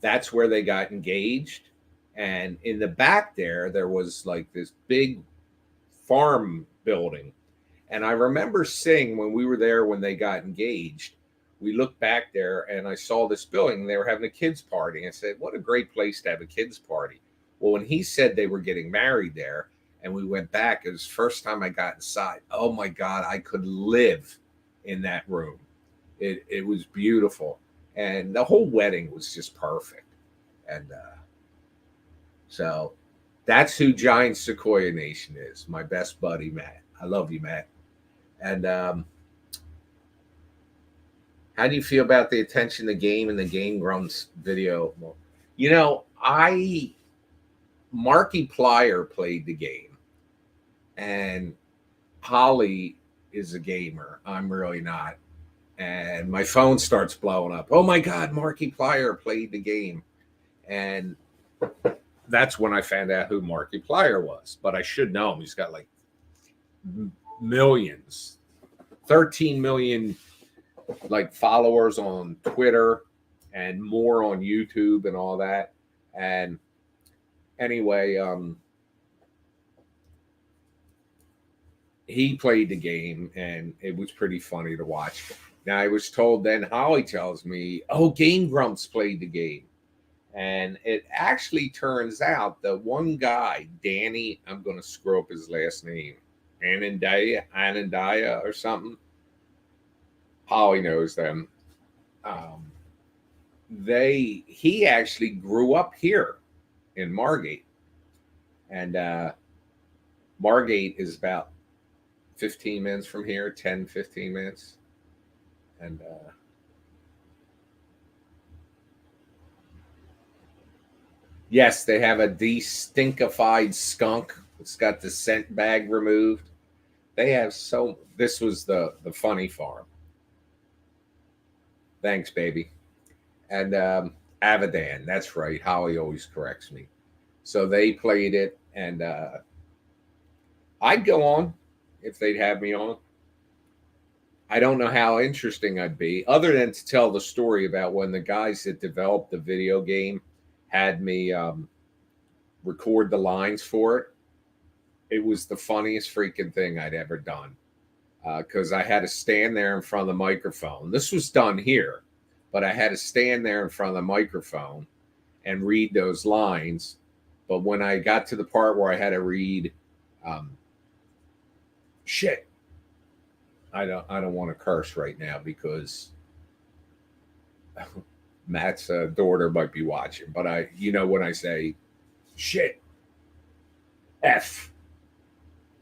that's where they got engaged. And in the back there was like this big farm building. And I remember seeing when we were there when they got engaged, we looked back there and I saw this building. And they were having a kids' party. I said, what a great place to have a kids' party. Well, when he said they were getting married there and we went back, it was the first time I got inside. Oh my God, I could live in that room. It was beautiful. And the whole wedding was just perfect. And so that's who Giant Sequoia Nation is. My best buddy, Matt. I love you, Matt. And how do you feel about the attention the game and the Game Grumps video? Well, you know, Marky Plier played the game, and Holly is a gamer. I'm really not. And my phone starts blowing up. Oh my God, Marky Plier played the game. And that's when I found out who Marky Plier was. But I should know him. He's got like millions, 13 million like followers on Twitter and more on YouTube and all that. And anyway, he played the game and it was pretty funny to watch. Now I was told, then Holly tells me, oh, Game Grumps played the game. And it actually turns out that one guy, Danny, I'm going to screw up his last name, Anandaya or something. Holly knows them. He actually grew up here in Margate. And Margate is about 15 minutes from here, 10, 15 minutes. And yes, they have a destinkified skunk. It's got the scent bag removed. They have this was the funny farm. Thanks, baby. And Avadan, that's right. Holly always corrects me. So they played it, and I'd go on if they'd have me on. I don't know how interesting I'd be, other than to tell the story about when the guys that developed the video game had me record the lines for it. It was the funniest freaking thing I'd ever done, because I had to stand there in front of the microphone. This was done here, but I had to stand there in front of the microphone and read those lines. But when I got to the part where I had to read shit, I don't want to curse right now because Matt's daughter might be watching. But when I say shit, F,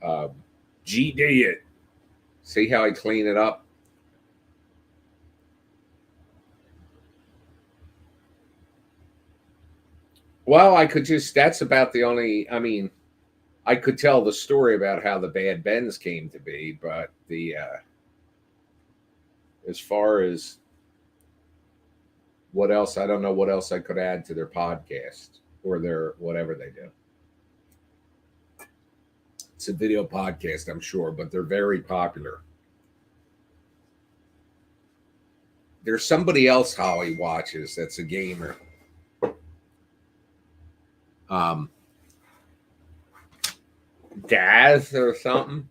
GD it. See how I clean it up? Well, that's about the only, I could tell the story about how the Bad Bens came to be, but as far as what else, I don't know what else I could add to their podcast or their whatever they do. It's a video podcast, I'm sure, but they're very popular. There's somebody else Holly watches that's a gamer. Daz or something.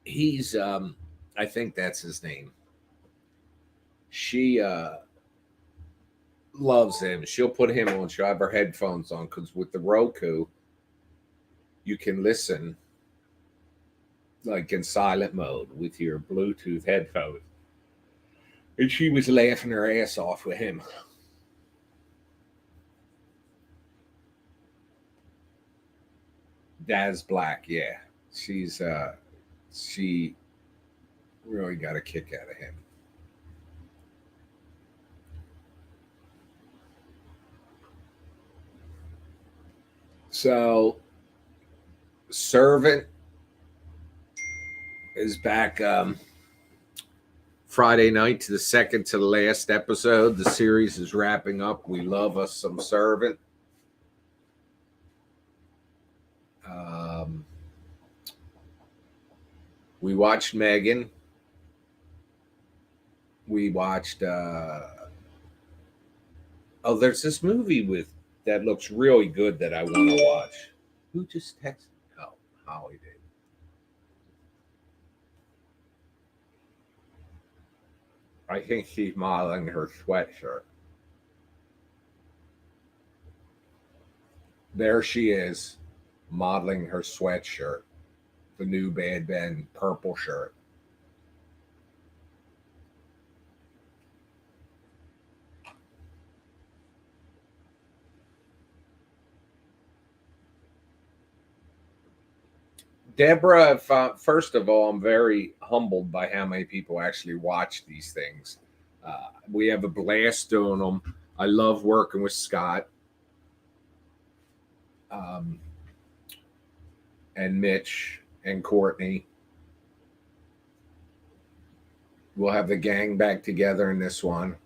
He's I think that's his name. She loves him. She'll put him on. She'll have her headphones on because with the Roku, you can listen like in silent mode with your Bluetooth headphones. And she was laughing her ass off with him. Daz Black, yeah. She really got a kick out of him. So, Servant is back Friday night to the second to the last episode. The series is wrapping up. We love us some Servant. We watched Megan. We watched there's this movie with that looks really good that I want to watch. Who just texted? Oh, Holly did. I think she's modeling her sweatshirt. There she is, modeling her sweatshirt. The new Bad Ben purple shirt. Deborah, first of all, I'm very humbled by how many people actually watch these things. We have a blast doing them. I love working with Scott and Mitch and Courtney. We'll have the gang back together in this one,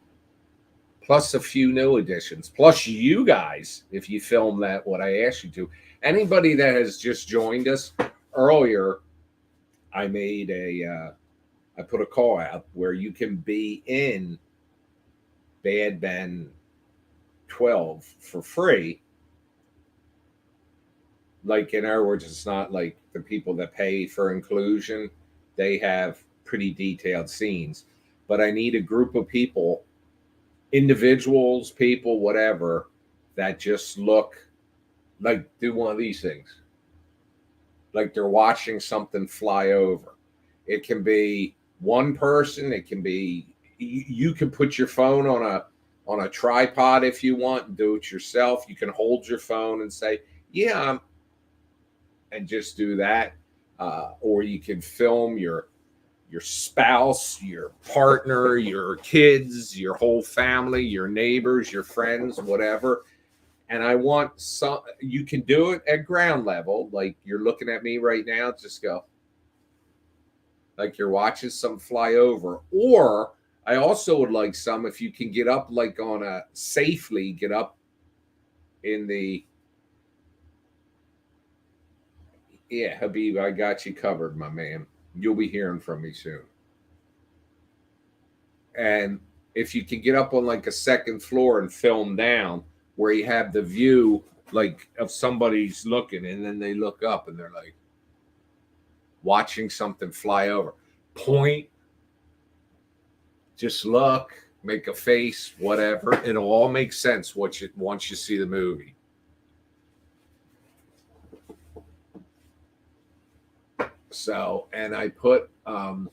plus a few new additions, plus you guys, if you film that, what I asked you to. Anybody that has just joined us earlier, I made I put a call out where you can be in Bad Ben 12 for free. Like, in other words, it's not like the people that pay for inclusion, they have pretty detailed scenes. But I need a group of people, individuals, people, whatever, that just look like, do one of these things. Like they're watching something fly over. It can be one person. It can be, you can put your phone on a tripod if you want and do it yourself. You can hold your phone and say, yeah, and just do that. Or you can film your spouse, your partner, your kids, your whole family, your neighbors, your friends, whatever. And I want some, you can do it at ground level. Like you're looking at me right now, just go. Like you're watching some fly over. Or I also would like some, if you can get up like on a, safely get up in the, yeah, Habib, I got you covered, my man. You'll be hearing from me soon. And if you can get up on like a second floor and film down where you have the view like of somebody's looking and then they look up and they're like watching something fly over. Point, just look, make a face, whatever. It'll all make sense once you see the movie. So, and I put, and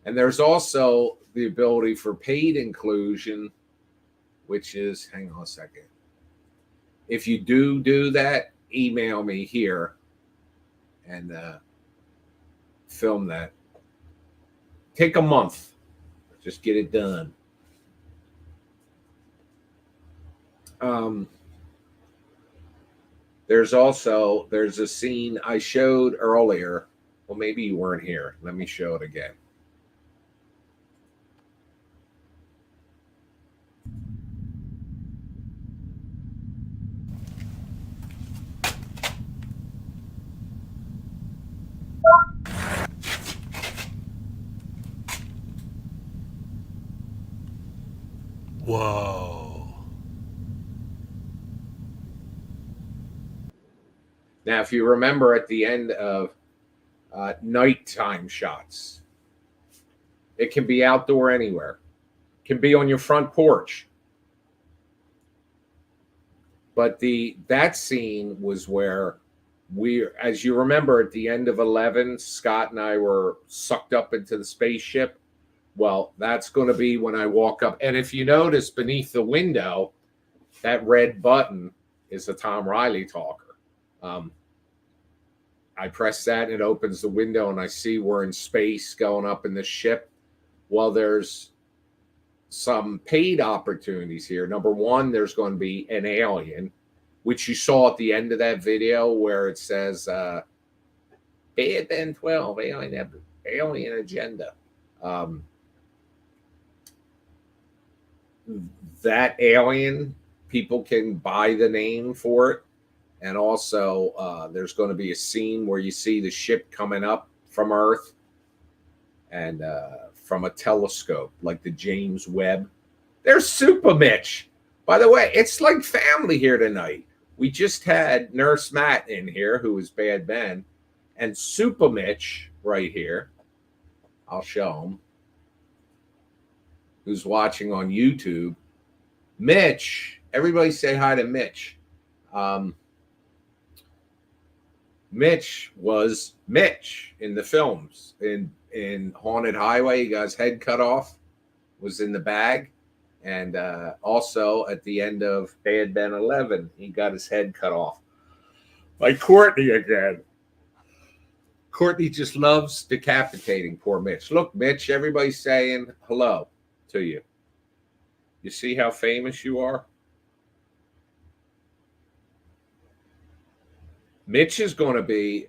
there's also the ability for paid inclusion, which is, hang on a second. If you do that, email me here and film that. Take a month. Just get it done. There's a scene I showed earlier. Well, maybe you weren't here. Let me show it again. Whoa. Now, if you remember at the end of nighttime shots, it can be outdoor anywhere. It can be on your front porch. But that scene was where as you remember at the end of 11, Scott and I were sucked up into the spaceship. Well, that's going to be when I walk up. And if you notice beneath the window, that red button is a Tom Riley talker. I press that and it opens the window and I see we're in space going up in the ship. Well, there's some paid opportunities here. Number one, there's going to be an alien, which you saw at the end of that video where it says Bad Ben 12 alien agenda. That alien, people can buy the name for it. And also, there's going to be a scene where you see the ship coming up from Earth and from a telescope, like the James Webb. There's Super Mitch. By the way, it's like family here tonight. We just had Nurse Matt in here, who is Bad Ben, and Super Mitch right here. I'll show him. Who's watching on YouTube. Mitch. Everybody say hi to Mitch. Mitch was Mitch in the films. In Haunted Highway, he got his head cut off, was in the bag. And also at the end of Bad Ben 11, he got his head cut off by Courtney again. Courtney just loves decapitating poor Mitch. Look, Mitch, everybody's saying hello to you. You see how famous you are? Mitch is going to be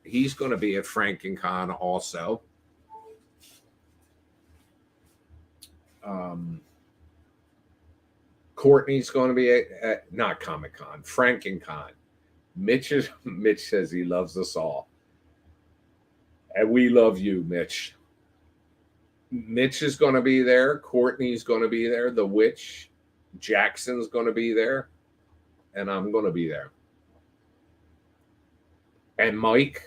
he's going to be at FrankenCon also. Courtney's going to be at not Comic-Con, FrankenCon. Mitch says he loves us all. And we love you, Mitch. Mitch is going to be there. Courtney's going to be there. The Witch. Jackson's going to be there. And I'm going to be there. And Mike,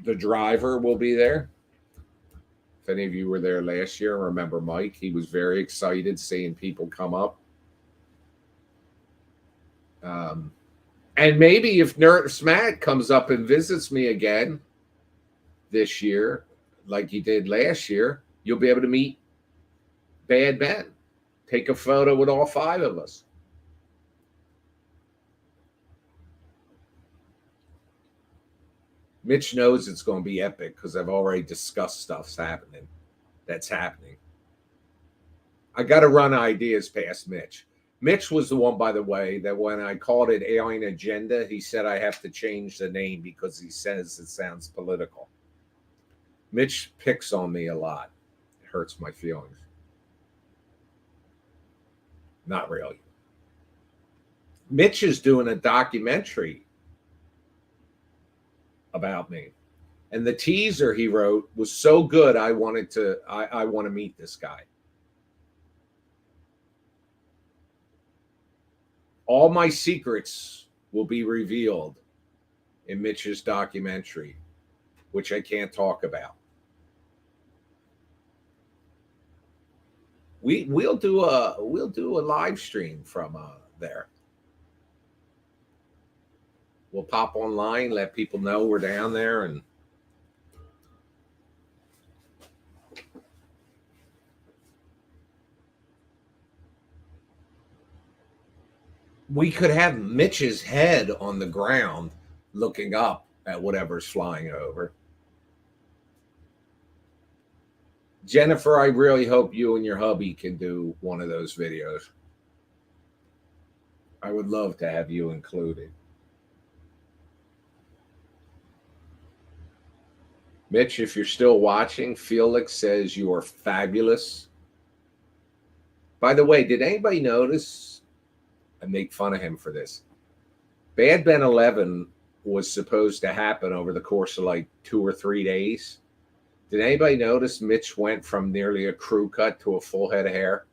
the driver, will be there. If any of you were there last year, remember Mike. He was very excited seeing people come up. And maybe if Nurse Matt comes up and visits me again this year, like he did last year, you'll be able to meet Bad Ben. Take a photo with all 5 of us. Mitch knows it's going to be epic because I've already discussed stuff's happening. That's happening. I got to run ideas past Mitch. Mitch was the one, by the way, that when I called it Alien Agenda, he said I have to change the name because he says it sounds political. Mitch picks on me a lot. It hurts my feelings. Not really. Mitch is doing a documentary about me. And the teaser he wrote was so good, I want to meet this guy. All my secrets will be revealed in Mitch's documentary, which I can't talk about. We'll do a live stream from there. We'll pop online, let people know we're down there, and we could have Mitch's head on the ground looking up at whatever's flying over. Jennifer, I really hope you and your hubby can do one of those videos. I would love to have you included. Mitch, if you're still watching, Felix says you are fabulous. By the way, did anybody notice? I make fun of him for this. Bad Ben 11 was supposed to happen over the course of like 2 or 3 days. Did anybody notice Mitch went from nearly a crew cut to a full head of hair?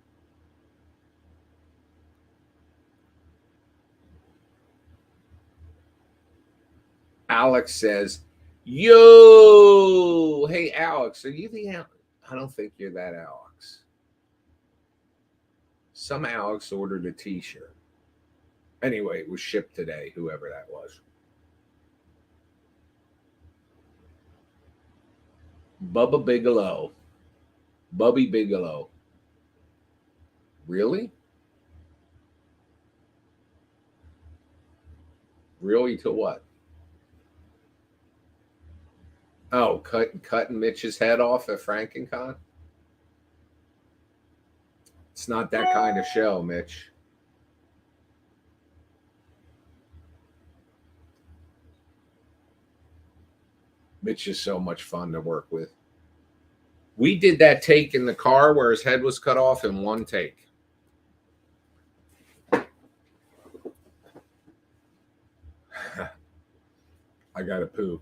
Alex says, yo, hey, Alex, are you the Alex? I don't think you're that Alex. Some Alex ordered a t-shirt. Anyway, it was shipped today, whoever that was. Bubba Bigelow. Bubby Bigelow. Really? Really to what? Oh, cutting Mitch's head off at FrankenCon? It's not that kind of show, Mitch. Mitch is so much fun to work with. We did that take in the car where his head was cut off in one take. I gotta poop.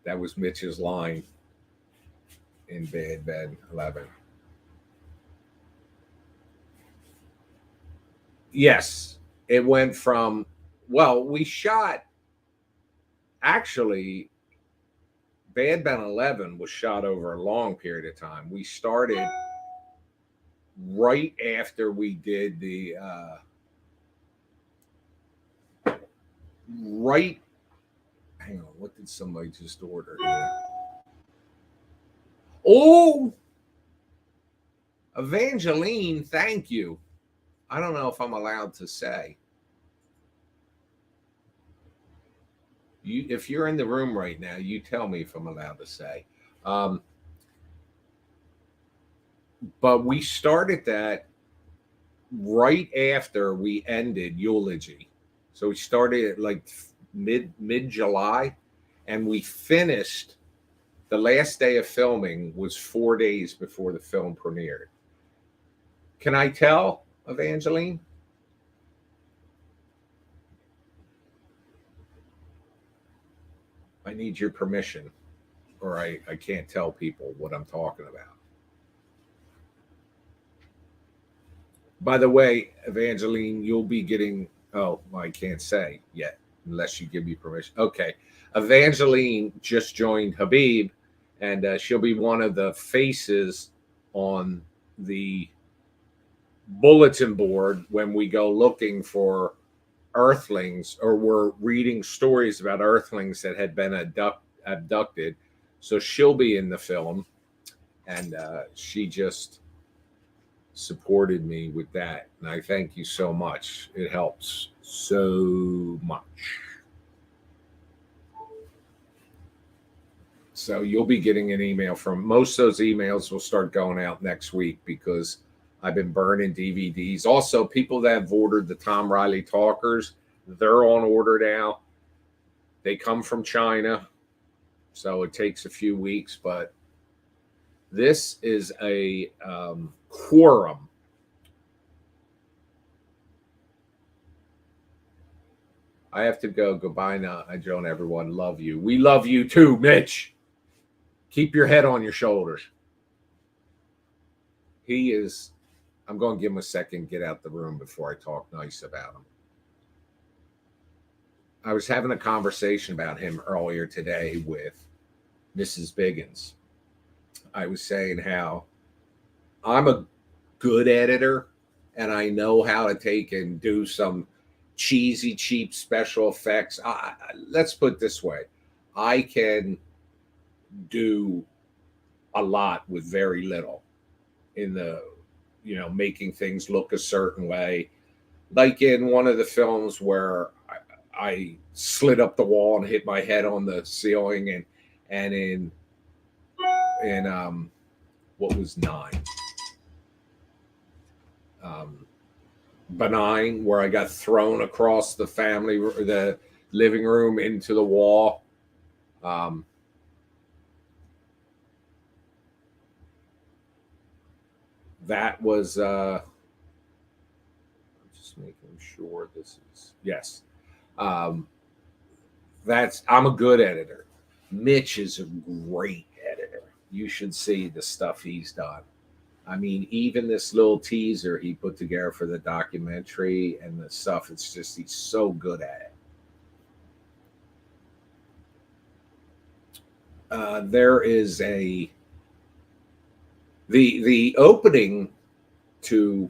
That was Mitch's line in Bed 11. Yes, it went from, well, we shot, actually, Bad Ben 11 was shot over a long period of time. We started right after we did the, right, hang on, what did somebody just order here? Oh, Evangeline, thank you. I don't know if I'm allowed to say. If you're in the room right now, you tell me if I'm allowed to say. But we started that right after we ended Eulogy. So we started at like mid July, and we finished. The last day of filming was 4 days before the film premiered. Can I tell, Evangeline? I need your permission, or I can't tell people what I'm talking about. By the way, Evangeline, you'll be getting, oh, well, I can't say yet unless you give me permission. Okay. Evangeline just joined Habib, and she'll be one of the faces on the bulletin board when we go looking for Earthlings, or we're reading stories about Earthlings that had been abducted. So she'll be in the film, and she just supported me with that, and I thank you so much. It helps so much. So you'll be getting an email from, most of those emails will start going out next week because I've been burning DVDs. Also, people that have ordered the Tom Riley Talkers, they're on order now. They come from China, so it takes a few weeks, but this is a quorum. I have to go. Goodbye now, Joan, everyone. Love you. We love you too, Mitch. Keep your head on your shoulders. He is, I'm going to give him a second, get out the room before I talk nice about him. I was having a conversation about him earlier today with Mrs. Biggins. I was saying how I'm a good editor and I know how to take and do some cheesy, cheap special effects. Let's put it this way. I can do a lot with very little in the, making things look a certain way. Like in one of the films where I slid up the wall and hit my head on the ceiling, and in what was 9? Benign, where I got thrown across the living room into the wall. That was I'm just making sure this is, yes. I'm a good editor. Mitch is a great editor. You should see the stuff he's done. I mean, even this little teaser he put together for the documentary and the stuff, it's just, he's so good at it. There is the opening to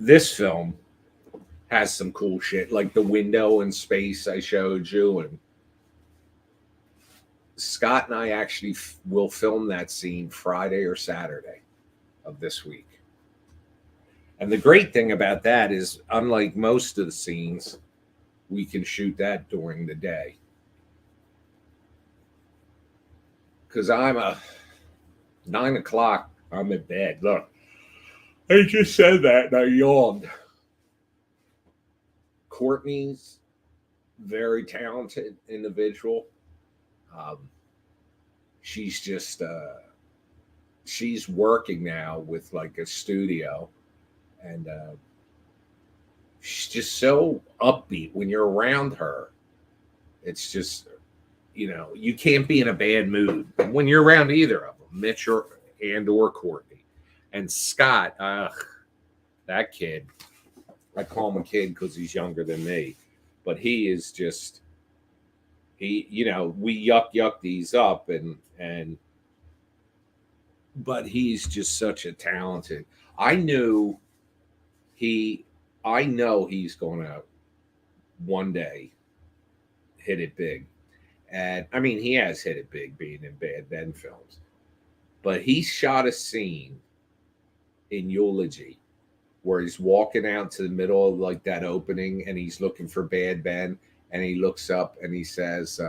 this film has some cool shit, like the window in space I showed you, and Scott and I actually will film that scene Friday or Saturday of this week. And the great thing about that is, unlike most of the scenes, we can shoot that during the day. Because I'm a 9 o'clock, I'm in bed. Look, I just said that and I yawned. Courtney's very talented individual. Um, she's just she's working now with like a studio, and she's just so upbeat when you're around her. It's just, you can't be in a bad mood when you're around either of them, Mitch or Courtney. And Scott, that kid, I call him a kid because he's younger than me, but he is just, we yuck these up, but he's just such a talented. I know he's going to one day hit it big. And I mean, he has hit it big being in Bad Ben films, but he shot a scene in Eulogy where he's walking out to the middle of like that opening and he's looking for Bad Ben, and he looks up and he says,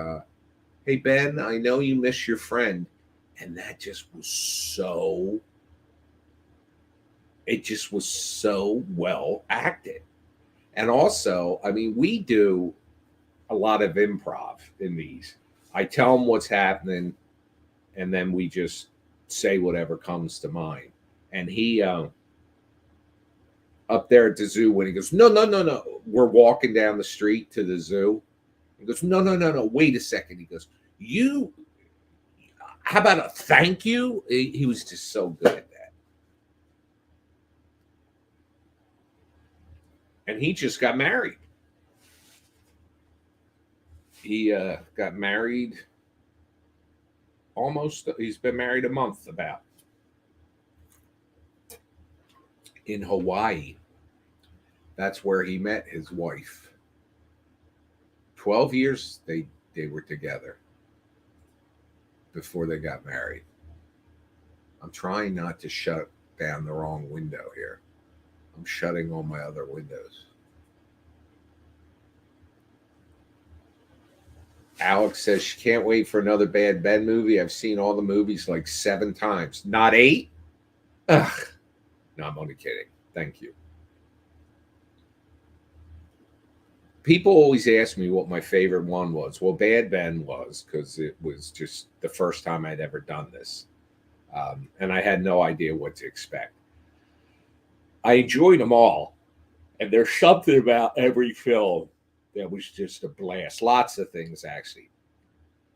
"Hey Ben, I know you miss your friend." And that just was so, it just was so well acted. And also, I mean, we do a lot of improv in these. I tell them what's happening, and then we just say whatever comes to mind. And he, up there at the zoo, when he goes, no, no, no, no, we're walking down the street to the zoo. He goes, no, no, no, no, wait a second. He goes, how about a thank you? He was just so good at that. And he just got married. He got married he's been married a month about, in Hawaii. That's where he met his wife. 12 years they were together before they got married. I'm trying not to shut down the wrong window here. I'm shutting all my other windows. Alex says she can't wait for another Bad Ben movie. I've seen all the movies like 7 times. Not 8? Ugh. No, I'm only kidding. Thank you. People always ask me what my favorite one was. Well, Bad Ben was, because it was just the first time I'd ever done this. And I had no idea what to expect. I enjoyed them all. And there's something about every film that was just a blast. Lots of things, actually.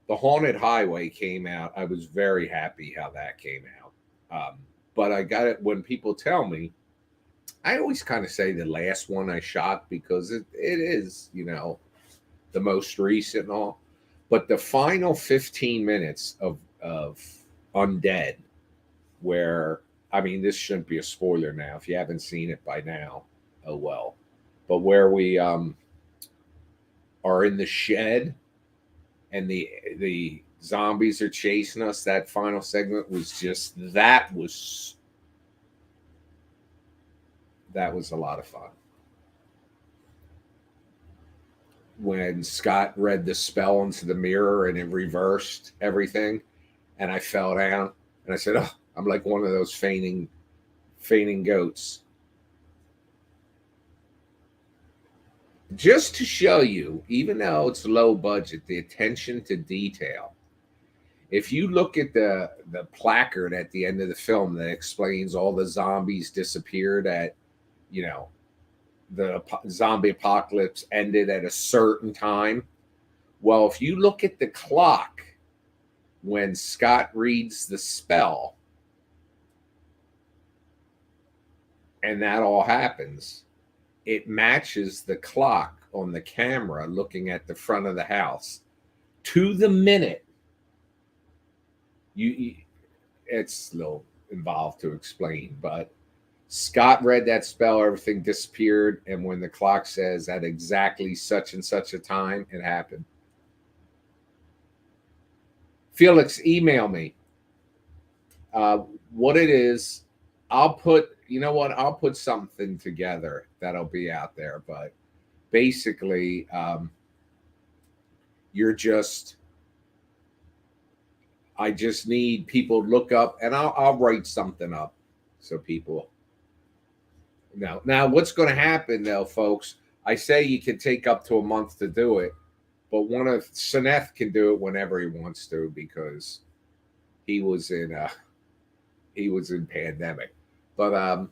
The Haunted Highway came out. I was very happy how that came out. But I got it when people tell me, I always kind of say the last one I shot because it is, the most recent and all. But the final 15 minutes of Undead, where, I mean, this shouldn't be a spoiler now. If you haven't seen it by now, oh well. But where we are in the shed and the zombies are chasing us, that final segment was just, that was a lot of fun. When Scott read the spell into the mirror and it reversed everything, and I fell down, and I said, "Oh, I'm like one of those fainting goats." Just to show you, even though it's low budget, the attention to detail. If you look at the placard at the end of the film that explains all the zombies disappeared at, the zombie apocalypse ended at a certain time. Well, if you look at the clock when Scott reads the spell and that all happens, it matches the clock on the camera looking at the front of the house to the minute. It's a little involved to explain, but Scott read that spell, everything disappeared, and when the clock says at exactly such and such a time, it happened. Felix, email me what it is. I'll put something together that'll be out there, but basically, you're just, I just need people to look up, and I'll write something up so people know. Now, what's going to happen though, folks? I say you can take up to a month to do it, but one of Seneth can do it whenever he wants to because he was in pandemic. But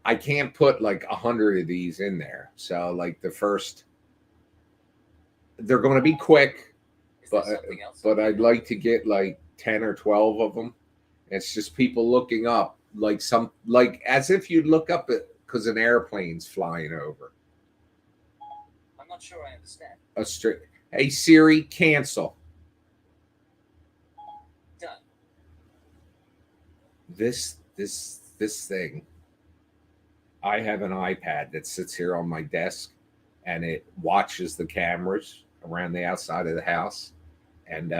I can't put like 100 of these in there. So like the first, they're going to be quick, Is there something else? but I'd like to get like 10 or 12 of them. It's just people looking up like as if you'd look up it because an airplane's flying over. I'm not sure I understand. A straight, hey Siri, cancel. Done. This thing. I have an iPad that sits here on my desk and it watches the cameras around the outside of the house. And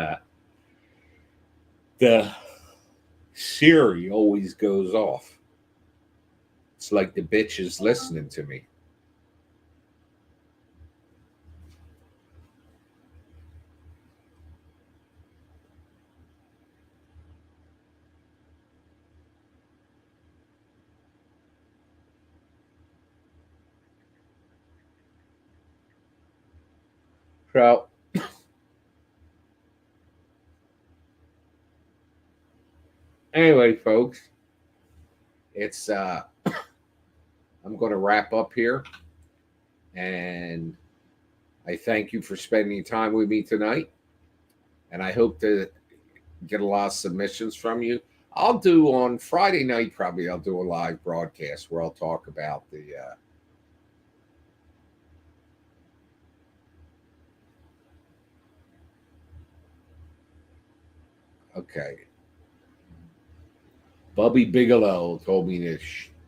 the Siri always goes off. It's like the bitch is listening to me. So anyway, folks, it's I'm going to wrap up here, and I thank you for spending time with me tonight, and I hope to get a lot of submissions from you. I'll do on Friday night, probably I'll do a live broadcast where I'll talk about the okay. Bubby Bigelow told me to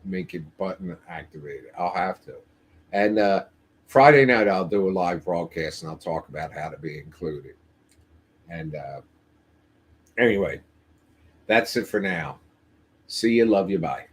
make it button activated. I'll have to. And Friday night, I'll do a live broadcast and I'll talk about how to be included. And anyway, that's it for now. See you. Love you. Bye.